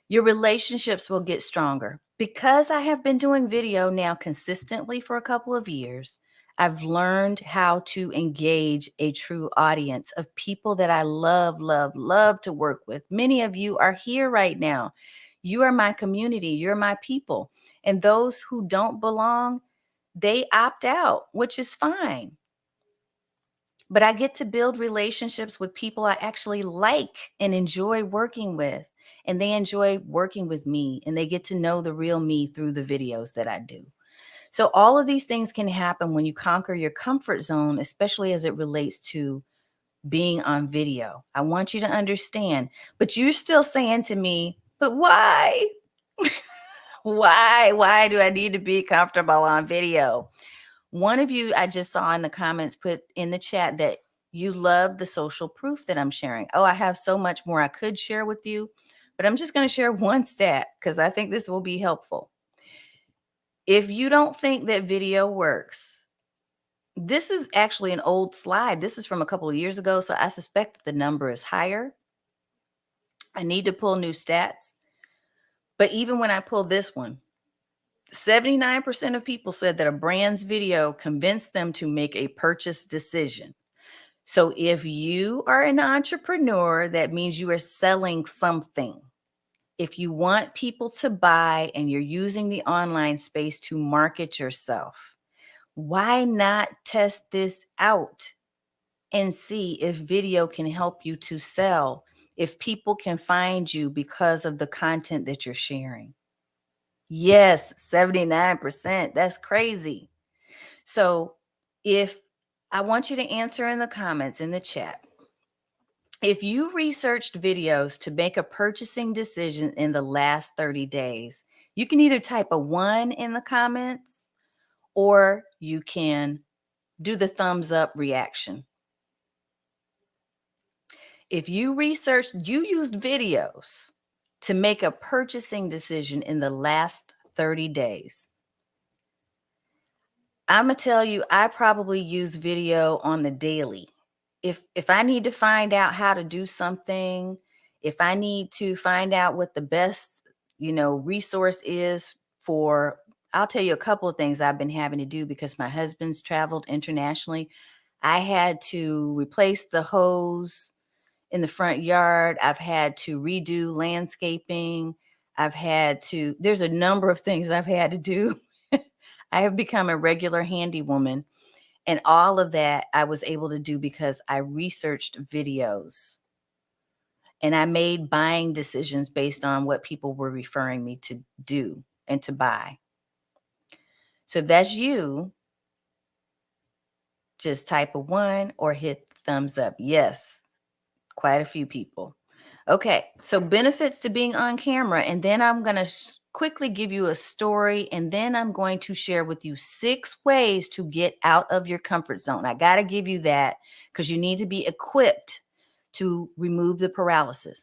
Your relationships will get stronger. Because I have been doing video now consistently for a couple of years, I've learned how to engage a true audience of people that I love, love, love to work with. Many of you are here right now. You are my community. You're my people. And those who don't belong, they opt out, which is fine. But I get to build relationships with people I actually like and enjoy working with. And they enjoy working with me, and they get to know the real me through the videos that I do. So all of these things can happen when you conquer your comfort zone, especially as it relates to being on video. I want you to understand, but you're still saying to me, but why? Why do I need to be comfortable on video? One of you, I just saw in the comments, put in the chat that you love the social proof that I'm sharing. Oh, I have so much more I could share with you, but I'm just going to share one stat because I think this will be helpful. If you don't think that video works, this is actually an old slide. This is from a couple of years ago, so I suspect that the number is higher. I need to pull new stats. But even when I pull this one, 79% of people said that a brand's video convinced them to make a purchase decision. So if you are an entrepreneur, that means you are selling something. If you want people to buy and you're using the online space to market yourself, why not test this out and see if video can help you to sell, if people can find you because of the content that you're sharing? Yes, 79%. That's crazy. So if I want you to answer in the comments, in the chat, if you researched videos to make a purchasing decision in the last 30 days, you can either type a 1 in the comments or you can do the thumbs up reaction. If you researched, you used videos to make a purchasing decision in the last 30 days. I'm going to tell you, I probably use video on the daily. If I need to find out how to do something, if I need to find out what the best, resource is for, I'll tell you a couple of things I've been having to do because my husband's traveled internationally. I had to replace the hose in the front yard. I've had to redo landscaping. There's a number of things I've had to do. I have become a regular handy woman. And all of that I was able to do because I researched videos and I made buying decisions based on what people were referring me to do and to buy. So if that's you, just type a 1 or hit thumbs up. Yes, quite a few people. Okay, so benefits to being on camera. And then I'm going to quickly give you a story. And then I'm going to share with you 6 ways to get out of your comfort zone. I got to give you that because you need to be equipped to remove the paralysis.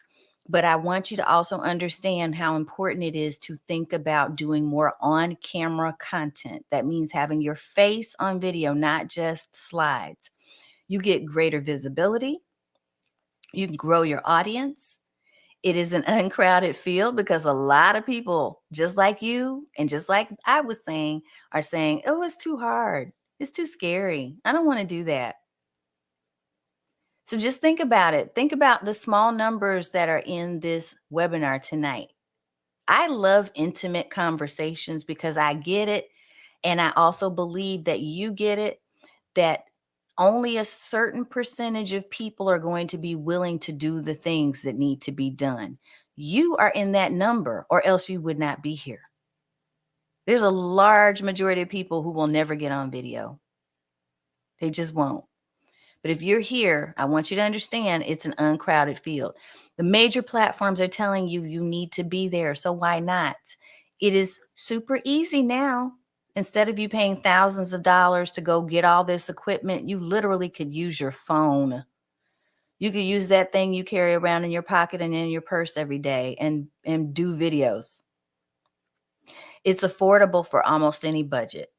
But I want you to also understand how important it is to think about doing more on camera content. That means having your face on video, not just slides. You get greater visibility. You can grow your audience. It is an uncrowded field because a lot of people, just like you and just like I was saying, are saying, oh, it's too hard. It's too scary. I don't want to do that. So just think about it. Think about the small numbers that are in this webinar tonight. I love intimate conversations because I get it. And I also believe that you get it, that only a certain percentage of people are going to be willing to do the things that need to be done. You are in that number, or else you would not be here. There's a large majority of people who will never get on video. They just won't. But if you're here, I want you to understand it's an uncrowded field. The major platforms are telling you you need to be there. So why not? It is super easy now. Instead of you paying thousands of dollars to go get all this equipment, you literally could use your phone. You could use that thing you carry around in your pocket and in your purse every day and do videos. It's affordable for almost any budget.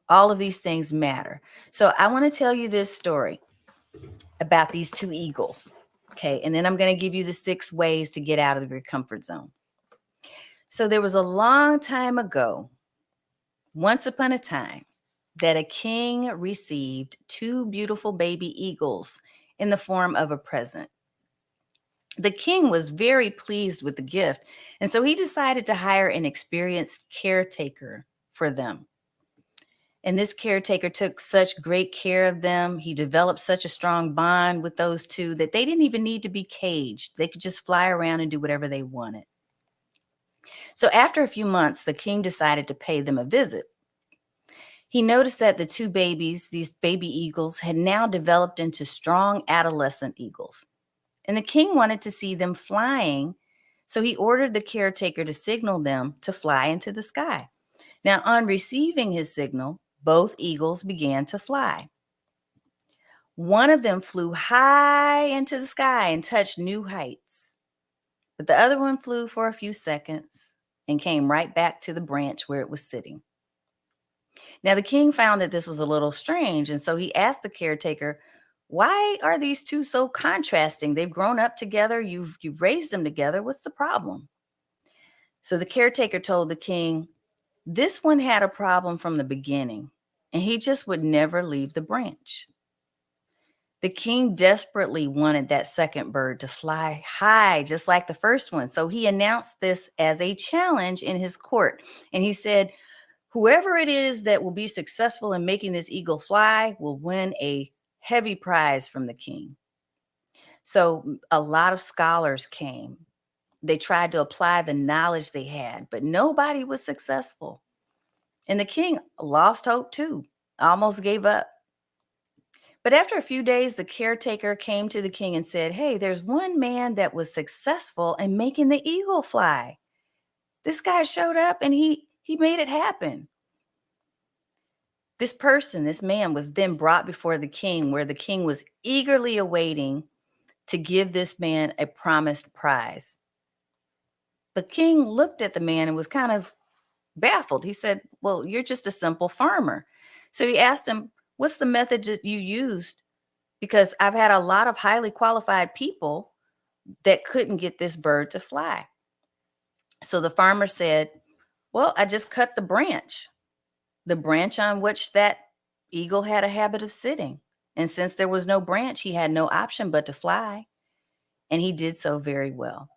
All of these things matter. So I want to tell you this story about these 2 eagles. Okay. And then I'm going to give you the 6 ways to get out of your comfort zone. So there was a long time ago, once upon a time, that a king received 2 beautiful baby eagles in the form of a present. The king was very pleased with the gift, and so he decided to hire an experienced caretaker for them. And this caretaker took such great care of them. He developed such a strong bond with those 2 that they didn't even need to be caged. They could just fly around and do whatever they wanted. So after a few months, the king decided to pay them a visit. He noticed that the 2 babies, these baby eagles, had now developed into strong adolescent eagles. And the king wanted to see them flying, so he ordered the caretaker to signal them to fly into the sky. Now, on receiving his signal, both eagles began to fly. One of them flew high into the sky and touched new heights, but the other one flew for a few seconds and came right back to the branch where it was sitting. Now, the king found that this was a little strange, and so he asked the caretaker, why are these 2 so contrasting? They've grown up together. You've raised them together. What's the problem? So the caretaker told the king, this one had a problem from the beginning, and he just would never leave the branch. The king desperately wanted that second bird to fly high, just like the first one. So he announced this as a challenge in his court. And he said, whoever it is that will be successful in making this eagle fly will win a heavy prize from the king. So a lot of scholars came. They tried to apply the knowledge they had, but nobody was successful. And the king lost hope too, almost gave up. But after a few days, the caretaker came to the king and said, hey, there's one man that was successful in making the eagle fly. This guy showed up and he made it happen. This man was then brought before the king, where the king was eagerly awaiting to give this man a promised prize. The king looked at the man and was kind of baffled. He said, "Well, you're just a simple farmer." So he asked him, "What's the method that you used? Because I've had a lot of highly qualified people that couldn't get this bird to fly." So the farmer said, "Well, I just cut the branch on which that eagle had a habit of sitting. And since there was no branch, he had no option but to fly. And he did so very well."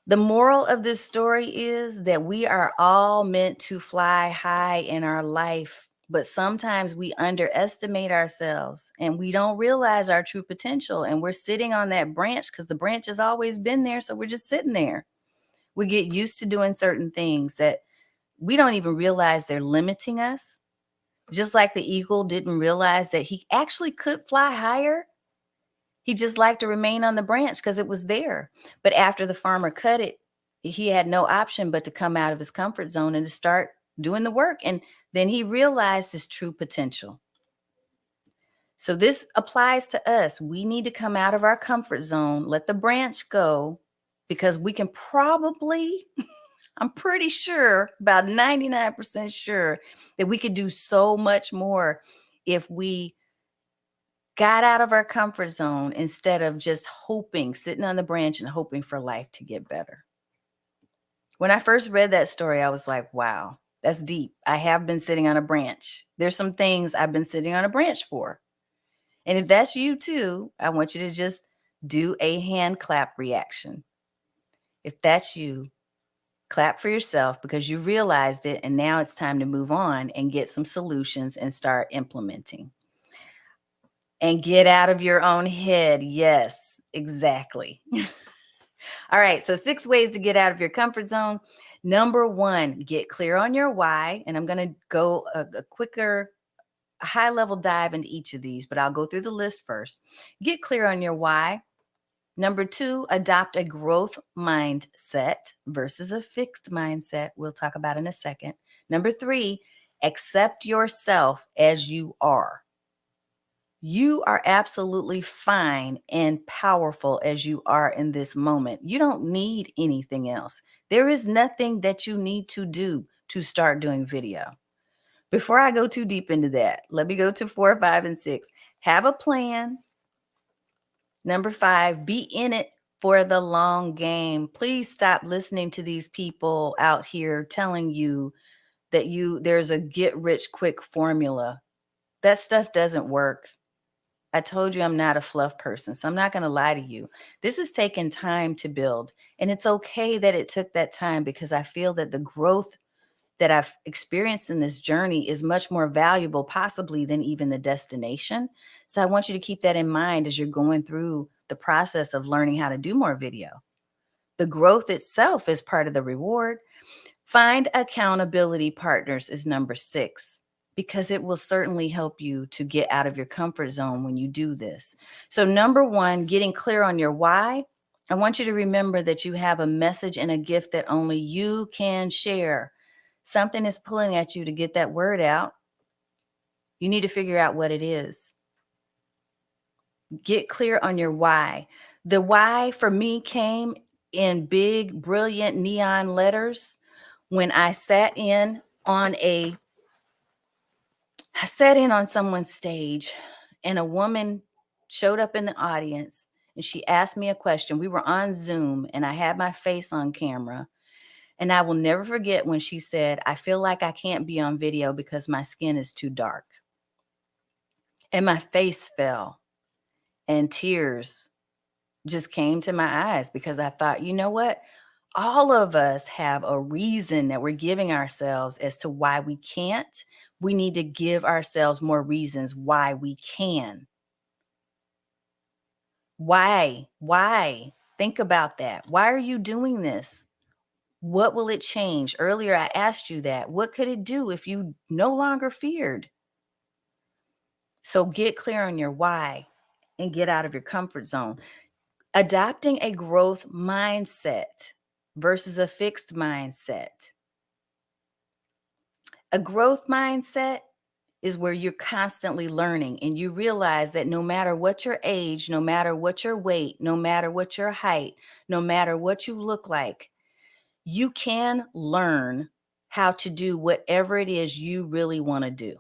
The moral of this story is that we are all meant to fly high in our life, but sometimes we underestimate ourselves and we don't realize our true potential. And we're sitting on that branch because the branch has always been there. So we're just sitting there. We get used to doing certain things that we don't even realize they're limiting us. Just like the eagle didn't realize that he actually could fly higher. He just liked to remain on the branch because it was there. But after the farmer cut it, he had no option but to come out of his comfort zone and to start doing the work. And then he realized his true potential. So this applies to us. We need to come out of our comfort zone, let the branch go, because we can probably, I'm pretty sure, about 99% sure, that we could do so much more if we got out of our comfort zone instead of just hoping, sitting on the branch and hoping for life to get better. When I first read that story, I was like, wow, that's deep. I have been sitting on a branch. There's some things I've been sitting on a branch for. And if that's you too, I want you to just do a hand clap reaction. If that's you, clap for yourself because you realized it and now it's time to move on and get some solutions and start implementing. And get out of your own head. Yes, exactly. All right. So 6 ways to get out of your comfort zone. Number 1, get clear on your why. And I'm going to go a quicker, high level dive into each of these, but I'll go through the list first. Get clear on your why. Number 2, adopt a growth mindset versus a fixed mindset. We'll talk about in a second. Number 3, accept yourself as you are. You are absolutely fine and powerful as you are in this moment. You don't need anything else. There is nothing that you need to do to start doing video. Before I go too deep into that, let me go to 4, 5, and 6. Have a plan. Number 5, be in it for the long game. Please stop listening to these people out here telling you that there's a get rich quick formula. That stuff doesn't work. I told you I'm not a fluff person, so I'm not going to lie to you. This has taken time to build, and it's okay that it took that time because I feel that the growth that I've experienced in this journey is much more valuable possibly than even the destination. So I want you to keep that in mind as you're going through the process of learning how to do more video. The growth itself is part of the reward. Find accountability partners is number 6. Because it will certainly help you to get out of your comfort zone when you do this. So number 1, getting clear on your why. I want you to remember that you have a message and a gift that only you can share. Something is pulling at you to get that word out. You need to figure out what it is. Get clear on your why. The why for me came in big, brilliant neon letters when I sat in on someone's stage and a woman showed up in the audience and she asked me a question. We were on Zoom and I had my face on camera. And I will never forget when she said, "I feel like I can't be on video because my skin is too dark." And my face fell and tears just came to my eyes because I thought, you know what? All of us have a reason that we're giving ourselves as to why we can't. We need to give ourselves more reasons why we can. Why? Why? Think about that. Why are you doing this? What will it change? Earlier, I asked you that. What could it do if you no longer feared? So get clear on your why and get out of your comfort zone. Adopting a growth mindset versus a fixed mindset. A growth mindset is where you're constantly learning and you realize that no matter what your age, no matter what your weight, no matter what your height, no matter what you look like, you can learn how to do whatever it is you really want to do.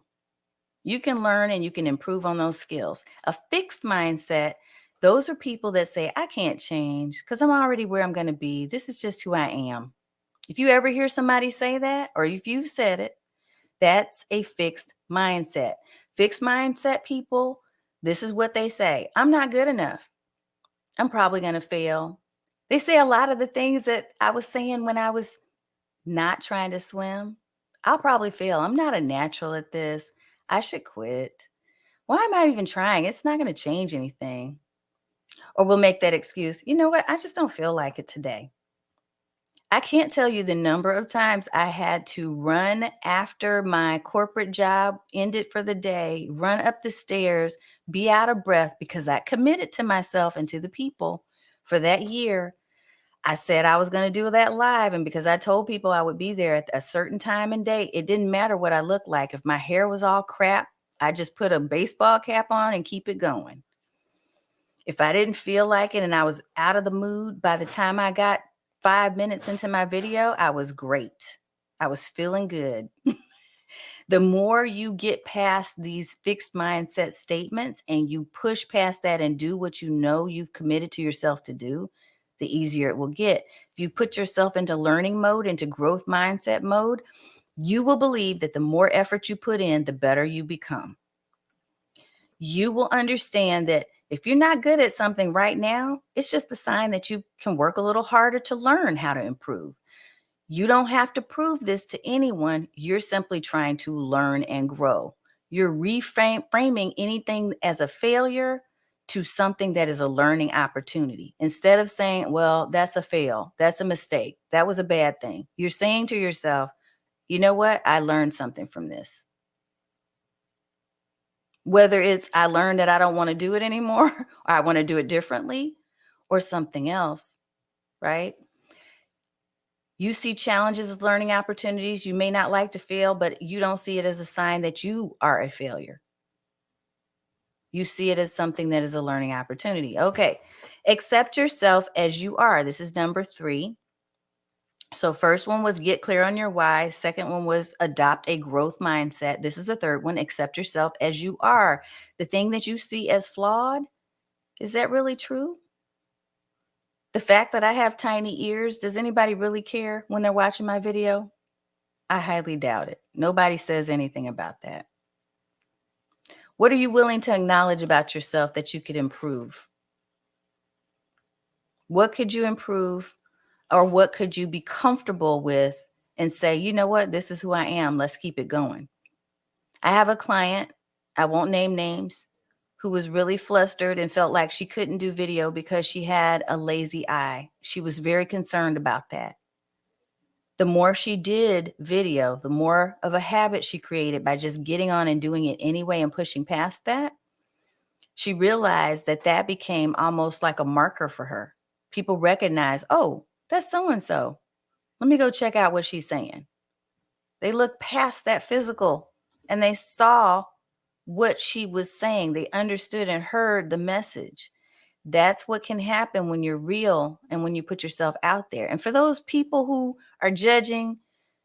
You can learn and you can improve on those skills. A fixed mindset, those are people that say, I can't change because I'm already where I'm going to be. This is just who I am. If you ever hear somebody say that, or if you've said it, that's a fixed mindset. Fixed mindset people, this is what they say. I'm not good enough. I'm probably going to fail. They say a lot of the things that I was saying when I was not trying to swim. I'll probably fail. I'm not a natural at this. I should quit. Why am I even trying? It's not going to change anything. Or we'll make that excuse. You know what? I just don't feel like it today. I can't tell you the number of times I had to run after my corporate job ended for the day, run up the stairs, be out of breath because I committed to myself and to the people for that year. I said I was going to do that live. And because I told people I would be there at a certain time and date, it didn't matter what I looked like. If my hair was all crap, I just put a baseball cap on and keep it going. If I didn't feel like it and I was out of the mood, by the time I got 5 minutes into my video, I was great. I was feeling good. The more you get past these fixed mindset statements and you push past that and do what you know you've committed to yourself to do, the easier it will get. If you put yourself into learning mode, into growth mindset mode, you will believe that the more effort you put in, the better you become. You will understand that if you're not good at something right now, it's just a sign that you can work a little harder to learn how to improve. You don't have to prove this to anyone. You're simply trying to learn and grow. You're reframing anything as a failure to something that is a learning opportunity. Instead of saying, well, that's a fail, that's a mistake, that was a bad thing. You're saying to yourself, you know what? I learned something from this. Whether it's I learned that I don't want to do it anymore, or I want to do it differently, or something else, right? You see challenges as learning opportunities. You may not like to fail, but you don't see it as a sign that you are a failure. You see it as something that is a learning opportunity. Okay. Accept yourself as you are. This is number 3. So first one was get clear on your why. Second one was adopt a growth mindset. This is the third one, accept yourself as you are. The thing that you see as flawed, is that really true? The fact that I have tiny ears, does anybody really care when they're watching my video? I highly doubt it. Nobody says anything about that. What are you willing to acknowledge about yourself that you could improve? What could you improve, or what could you be comfortable with and say, you know what, this is who I am. Let's keep it going. I have a client, I won't name names, who was really flustered and felt like she couldn't do video because she had a lazy eye. She was very concerned about that. The more she did video, the more of a habit she created by just getting on and doing it anyway and pushing past that. She realized that that became almost like a marker for her. People recognize, oh, that's so-and-so. Let me go check out what she's saying. They looked past that physical and they saw what she was saying. They understood and heard the message. That's what can happen when you're real and when you put yourself out there. And for those people who are judging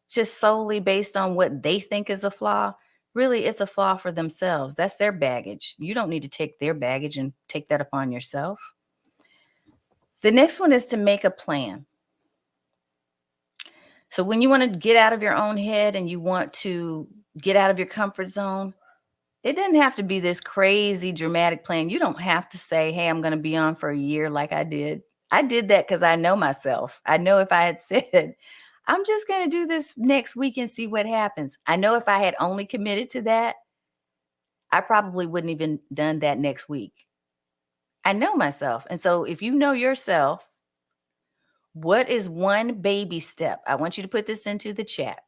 just solely based on what they think is a flaw, really it's a flaw for themselves. That's their baggage. You don't need to take their baggage and take that upon yourself. The next one is to make a plan. So when you want to get out of your own head and you want to get out of your comfort zone, it doesn't have to be this crazy dramatic plan. You don't have to say, hey, I'm going to be on for a year like I did. I did that because I know myself. I know if I had said, I'm just going to do this next week and see what happens. I know if I had only committed to that, I probably wouldn't even done that next week. I know myself. And so if you know yourself, what is one baby step? I want you to put this into the chat.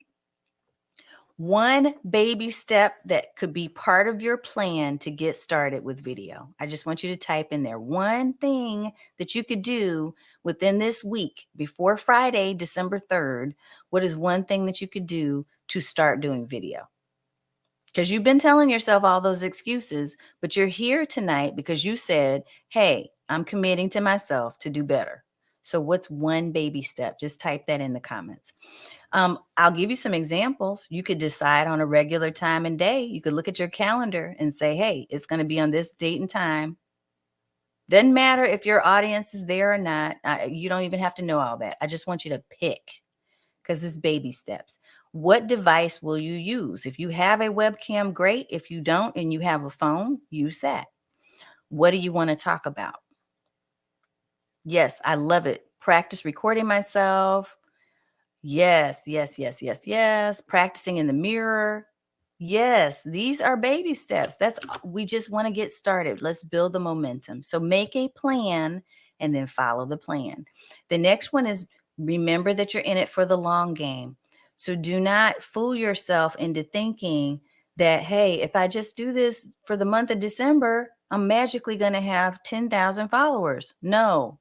One baby step that could be part of your plan to get started with video. I just want you to type in there one thing that you could do within this week before Friday, December 3rd. What is one thing that you could do to start doing video? Because you've been telling yourself all those excuses, but you're here tonight because you said, hey, I'm committing to myself to do better. So what's one baby step? Just type that in the comments. I'll give you some examples. You could decide on a regular time and day. You could look at your calendar and say, hey, it's going to be on this date and time. Doesn't matter if your audience is there or not. You don't even have to know all that. I just want you to pick, because it's baby steps. What device will you use? If you have a webcam, great. If you don't and you have a phone, use that. What do you want to talk about? Yes, I love it. Practice recording myself. Yes, yes, yes, yes, yes. Practicing in the mirror. Yes, these are baby steps. We just want to get started. Let's build the momentum. So make a plan and then follow the plan. The next one is remember that you're in it for the long game. So do not fool yourself into thinking that, hey, if I just do this for the month of December, I'm magically going to have 10,000 followers. No,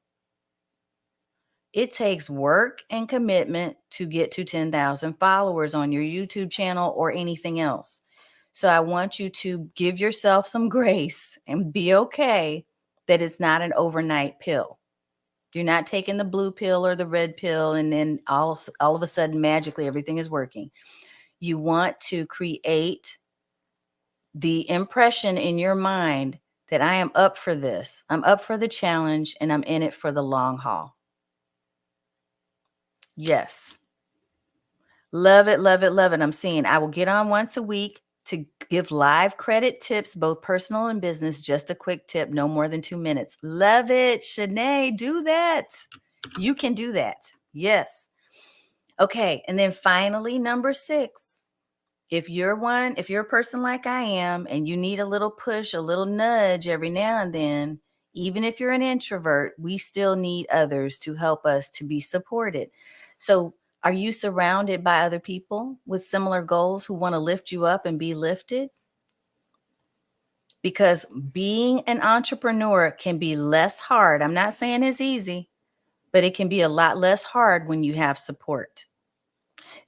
it takes work and commitment to get to 10,000 followers on your YouTube channel or anything else. So I want you to give yourself some grace and be okay that it's not an overnight pill. You're not taking the blue pill or the red pill and then all of a sudden magically everything is working. You want to create the impression in your mind that I am up for this. I'm up for the challenge and I'm in it for the long haul. Yes. Love it, love it, love it. I'm seeing I will get on once a week to give live credit tips, both personal and business. Just a quick tip, no more than 2 minutes. Love it. Shanae, do that. You can do that. Yes. Okay. And then finally, number 6. If you're a person like I am and you need a little push, a little nudge every now and then, even if you're an introvert, we still need others to help us to be supported. So, are you surrounded by other people with similar goals who want to lift you up and be lifted? Because being an entrepreneur can be less hard. I'm not saying it's easy, but it can be a lot less hard when you have support.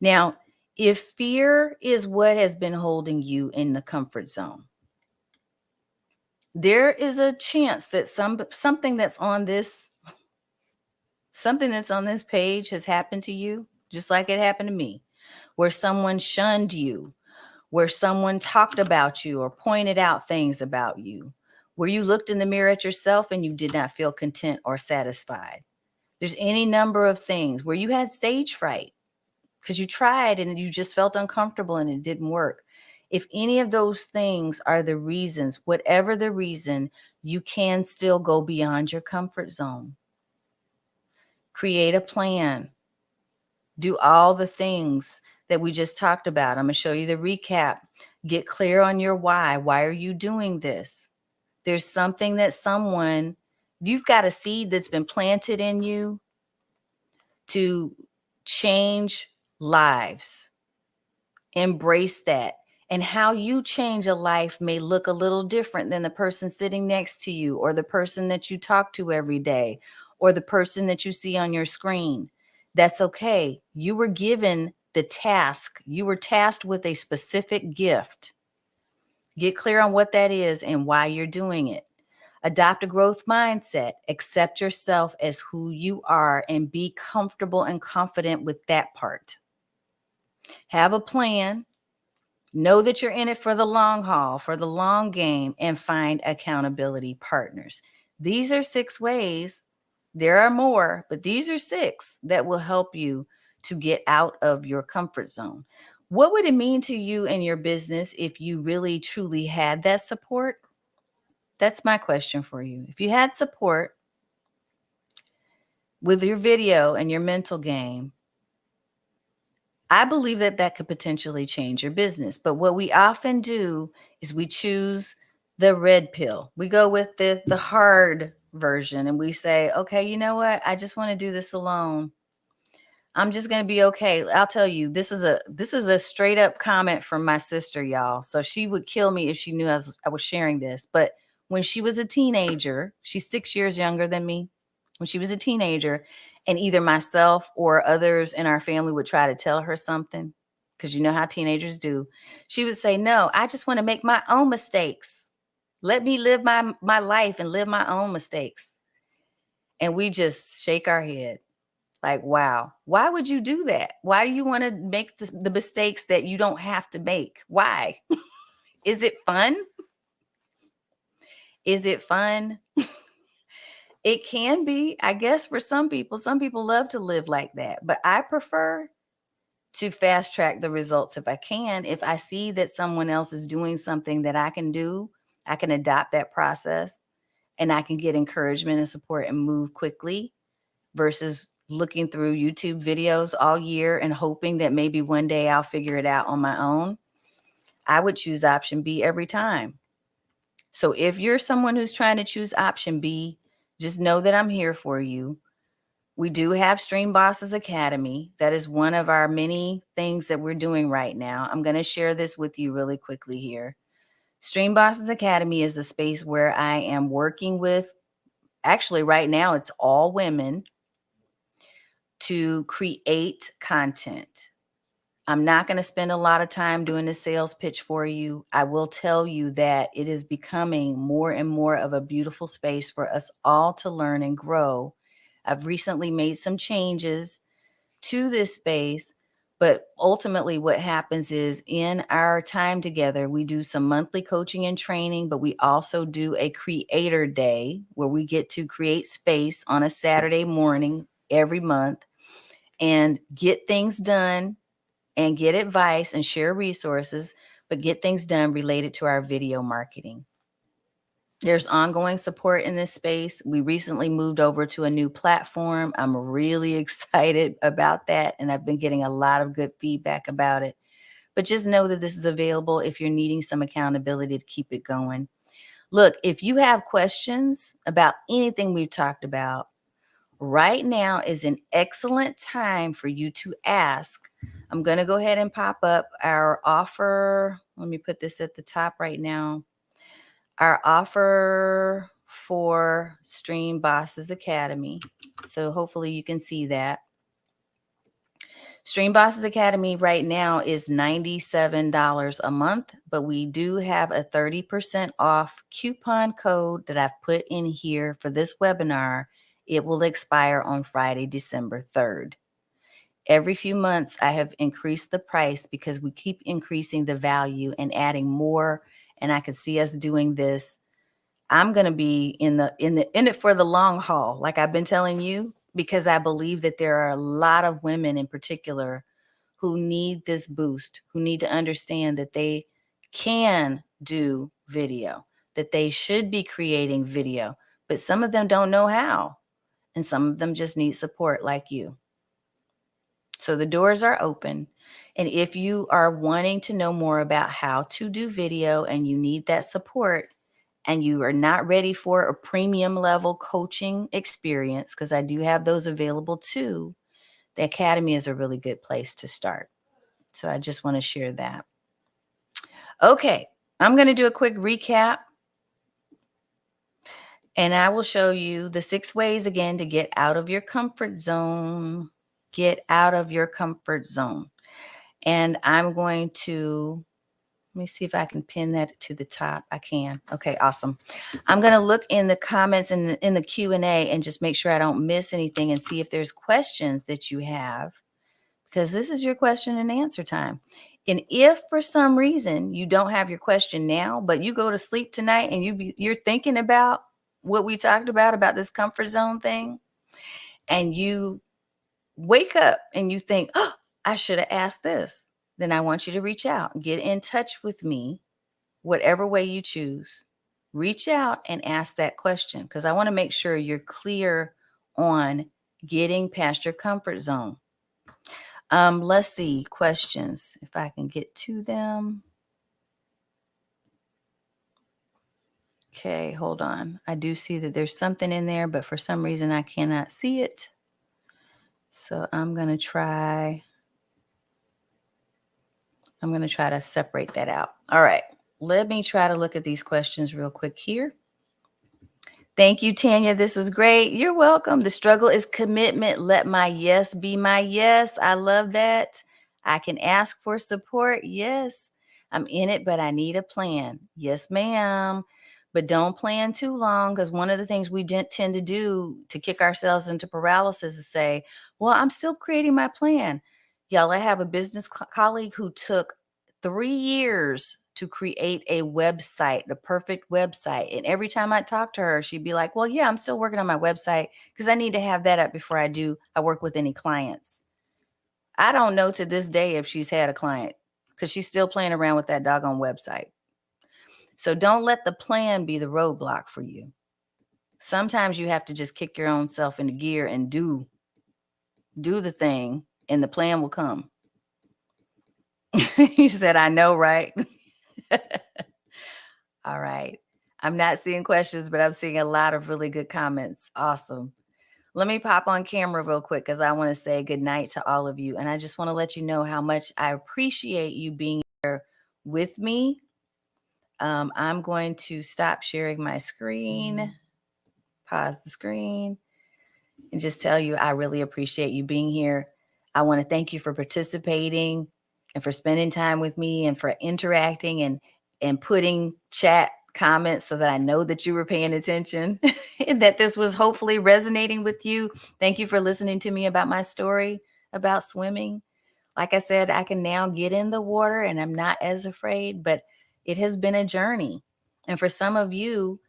Now, if fear is what has been holding you in the comfort zone, there is a chance that something that's on this page has happened to you, just like it happened to me, where someone shunned you, where someone talked about you or pointed out things about you, where you looked in the mirror at yourself and you did not feel content or satisfied. There's any number of things where you had stage fright because you tried and you just felt uncomfortable and it didn't work. If any of those things are the reasons, whatever the reason, you can still go beyond your comfort zone. Create a plan. Do all the things that we just talked about. I'm going to show you the recap. Get clear on your why. Why are you doing this? There's something that you've got a seed that's been planted in you to change lives. Embrace that. And how you change a life may look a little different than the person sitting next to you or the person that you talk to every day or the person that you see on your screen. That's okay. You were given the task. You were tasked with a specific gift. Get clear on what that is and why you're doing it. Adopt a growth mindset. Accept yourself as who you are and be comfortable and confident with that part. Have a plan. Know that you're in it for the long haul, for the long game, and find accountability partners. These are 6 ways. There are more, but these are 6 that will help you to get out of your comfort zone. What would it mean to you and your business if you really truly had that support? That's my question for you. If you had support with your video and your mental game, I believe that could potentially change your business. But what we often do is we choose the red pill. We go with the hard version and we say, okay, you know what? I just want to do this alone. I'm just going to be okay. I'll tell you, this is a straight up comment from my sister, y'all. So she would kill me if she knew I was sharing this. But when she was a teenager, she's 6 years younger than me. When she was a teenager, and either myself or others in our family would try to tell her something, because you know how teenagers do. She would say, no, I just want to make my own mistakes. Let me live my life and live my own mistakes. And we just shake our head like, wow, why would you do that? Why do you want to make the mistakes that you don't have to make? Why? Is it fun? Is it fun? It can be, I guess, for some people. Some people love to live like that, but I prefer to fast track the results if I can. If I see that someone else is doing something that I can do, I can adopt that process and I can get encouragement and support and move quickly versus looking through YouTube videos all year and hoping that maybe one day I'll figure it out on my own. I would choose option B every time. So if you're someone who's trying to choose option B, just know that I'm here for you. We do have Stream Bosses Academy. That is one of our many things that we're doing right now. I'm going to share this with you really quickly here. Stream Bosses Academy is the space where I am working with, actually right now it's all women, to create content. I'm not going to spend a lot of time doing the sales pitch for you. I will tell you that it is becoming more and more of a beautiful space for us all to learn and grow. I've recently made some changes to this space, but ultimately what happens is in our time together, we do some monthly coaching and training, but we also do a creator day where we get to create space on a Saturday morning every month and get things done and get advice and share resources, but get things done related to our video marketing. There's ongoing support in this space. We recently moved over to a new platform. I'm really excited about that, and I've been getting a lot of good feedback about it. But just know that this is available if you're needing some accountability to keep it going. Look, if you have questions about anything we've talked about, right now is an excellent time for you to ask. I'm going to go ahead and pop up our offer. Let me put this at the top right now. Our offer for Stream Bosses Academy. So hopefully you can see that. Stream Bosses Academy right now is $97 a month, but we do have a 30% off coupon code that I've put in here for this webinar. It will expire on Friday, December 3rd. Every few months, I have increased the price because we keep increasing the value and adding more, and I could see us doing this. I'm going to be in it for the long haul, like I've been telling you, because I believe that there are a lot of women in particular who need this boost, who need to understand that they can do video, that they should be creating video, but some of them don't know how, and some of them just need support like you. So the doors are open. And if you are wanting to know more about how to do video and you need that support and you are not ready for a premium level coaching experience, because I do have those available too, the Academy is a really good place to start. So I just want to share that. Okay, I'm going to do a quick recap. And I will show you the 6 ways again to get out of your comfort zone. Get out of your comfort zone. And I'm going to, let me see if I can pin that to the top. I can. Okay, awesome. I'm going to look in the comments in the Q&A and just make sure I don't miss anything and see if there's questions that you have, because this is your question and answer time. And if for some reason you don't have your question now, but you go to sleep tonight and you're thinking about what we talked about this comfort zone thing, and you wake up and you think, oh, I should have asked this, then I want you to reach out, get in touch with me, whatever way you choose. Reach out and ask that question, because I want to make sure you're clear on getting past your comfort zone. Let's see, questions, if I can get to them. Okay, hold on. I do see that there's something in there, but for some reason I cannot see it. So I'm going to try to separate that out. All right, let me try to look at these questions real quick here. Thank you, Tanya. This was great. You're welcome. The struggle is commitment. Let my yes be my yes. I love that. I can ask for support. Yes. I'm in it, but I need a plan. Yes, ma'am. But don't plan too long, because one of the things we tend to do to kick ourselves into paralysis is say, well, I'm still creating my plan. Y'all, I have a business colleague who took 3 years to create a website, the perfect website. And every time I talk to her, she'd be like, well, yeah, I'm still working on my website because I need to have that up before I work with any clients. I don't know to this day if she's had a client because she's still playing around with that doggone website. So don't let the plan be the roadblock for you. Sometimes you have to just kick your own self into gear and do the thing, and the plan will come. You said, I know, right? All right. I'm not seeing questions, but I'm seeing a lot of really good comments. Awesome. Let me pop on camera real quick because I want to say good night to all of you. And I just want to let you know how much I appreciate you being here with me. I'm going to stop sharing my screen, pause the screen, and just tell you I really appreciate you being here. I want to thank you for participating and for spending time with me and for interacting and putting chat comments so that I know that you were paying attention and that this was hopefully resonating with you. Thank you for listening to me about my story about swimming. Like I said, I can now get in the water and I'm not as afraid, but it has been a journey. And for some of you,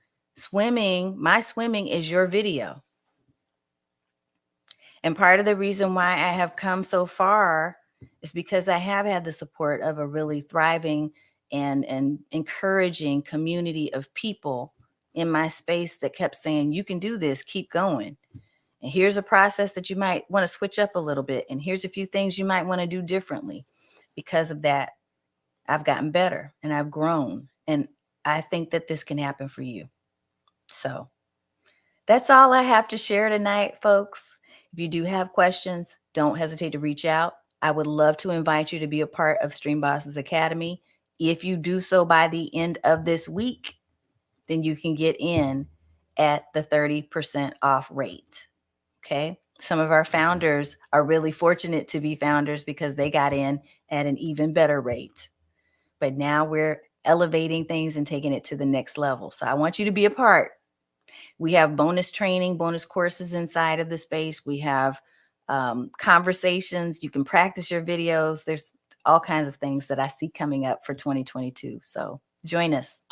my swimming is your video. And part of the reason why I have come so far is because I have had the support of a really thriving and encouraging community of people in my space that kept saying, you can do this, keep going. And here's a process that you might want to switch up a little bit. And here's a few things you might want to do differently. Because of that, I've gotten better and I've grown. And I think that this can happen for you. So that's all I have to share tonight, folks. If you do have questions, don't hesitate to reach out. I would love to invite you to be a part of Stream Bosses Academy. If you do so by the end of this week, then you can get in at the 30% off rate. Okay. Some of our founders are really fortunate to be founders because they got in at an even better rate. But now we're elevating things and taking it to the next level. So I want you to be a part. We have bonus training, bonus courses inside of the space. We have conversations. You can practice your videos. There's all kinds of things that I see coming up for 2022. So join us.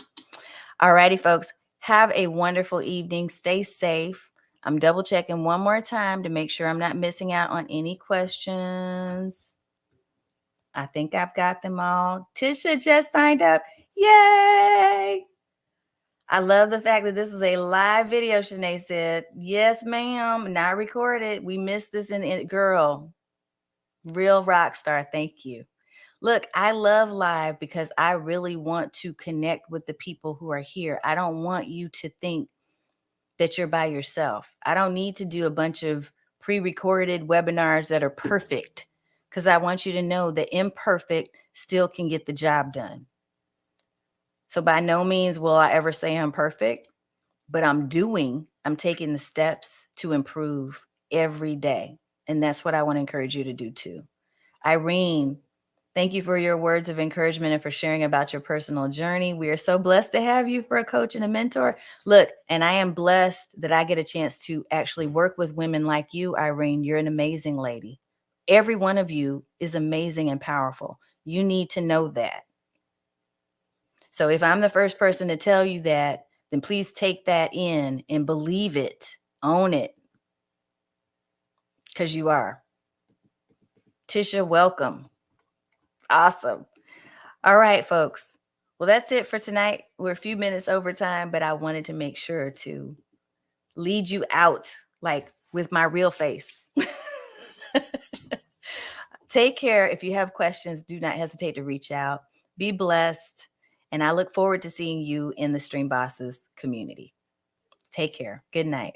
All righty, folks. Have a wonderful evening. Stay safe. I'm double checking one more time to make sure I'm not missing out on any questions. I think I've got them all. Tisha just signed up. Yay! I love the fact that this is a live video, Shanae said. Yes, ma'am. Not recorded. We missed this in it. Girl, real rock star. Thank you. Look, I love live because I really want to connect with the people who are here. I don't want you to think that you're by yourself. I don't need to do a bunch of pre-recorded webinars that are perfect because I want you to know that imperfect still can get the job done. So by no means will I ever say I'm perfect, but I'm taking the steps to improve every day. And that's what I want to encourage you to do too. Irene, thank you for your words of encouragement and for sharing about your personal journey. We are so blessed to have you for a coach and a mentor. Look, and I am blessed that I get a chance to actually work with women like you, Irene. You're an amazing lady. Every one of you is amazing and powerful. You need to know that. So if I'm the first person to tell you that, then please take that in and believe it, own it, because you are. Tisha, welcome. Awesome. All right, folks. Well, that's it for tonight. We're a few minutes over time, but I wanted to make sure to lead you out like with my real face. Take care. If you have questions, do not hesitate to reach out. Be blessed. And I look forward to seeing you in the Stream Bosses community. Take care. Good night.